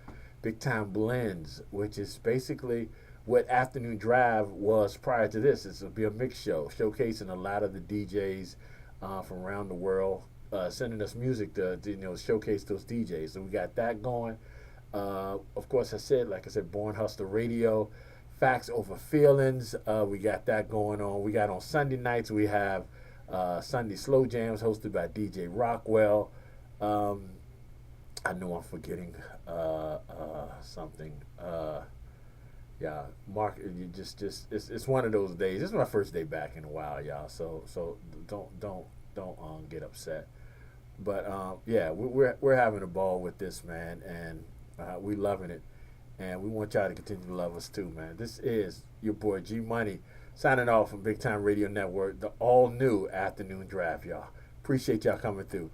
Big Time Blends, which is basically what Afternoon Drive was prior to this. It's will be a mix show, showcasing a lot of the DJs from around the world, sending us music to showcase those DJs. So we got that going. Of course, like I said, Born Hustler Radio, Facts Over Feelings. We got that going on. We got on Sunday nights, we have Sunday Slow Jams hosted by DJ Rockwell. I know I'm forgetting something. Yeah, Mark, you just it's one of those days. This is my first day back in a while, y'all. So don't get upset. But yeah, we're having a ball with this, man, and we loving it. And we want y'all to continue to love us too, man. This is your boy G Money signing off from Big Time Radio Network, the all new Afternoon Drive, y'all. Appreciate y'all coming through.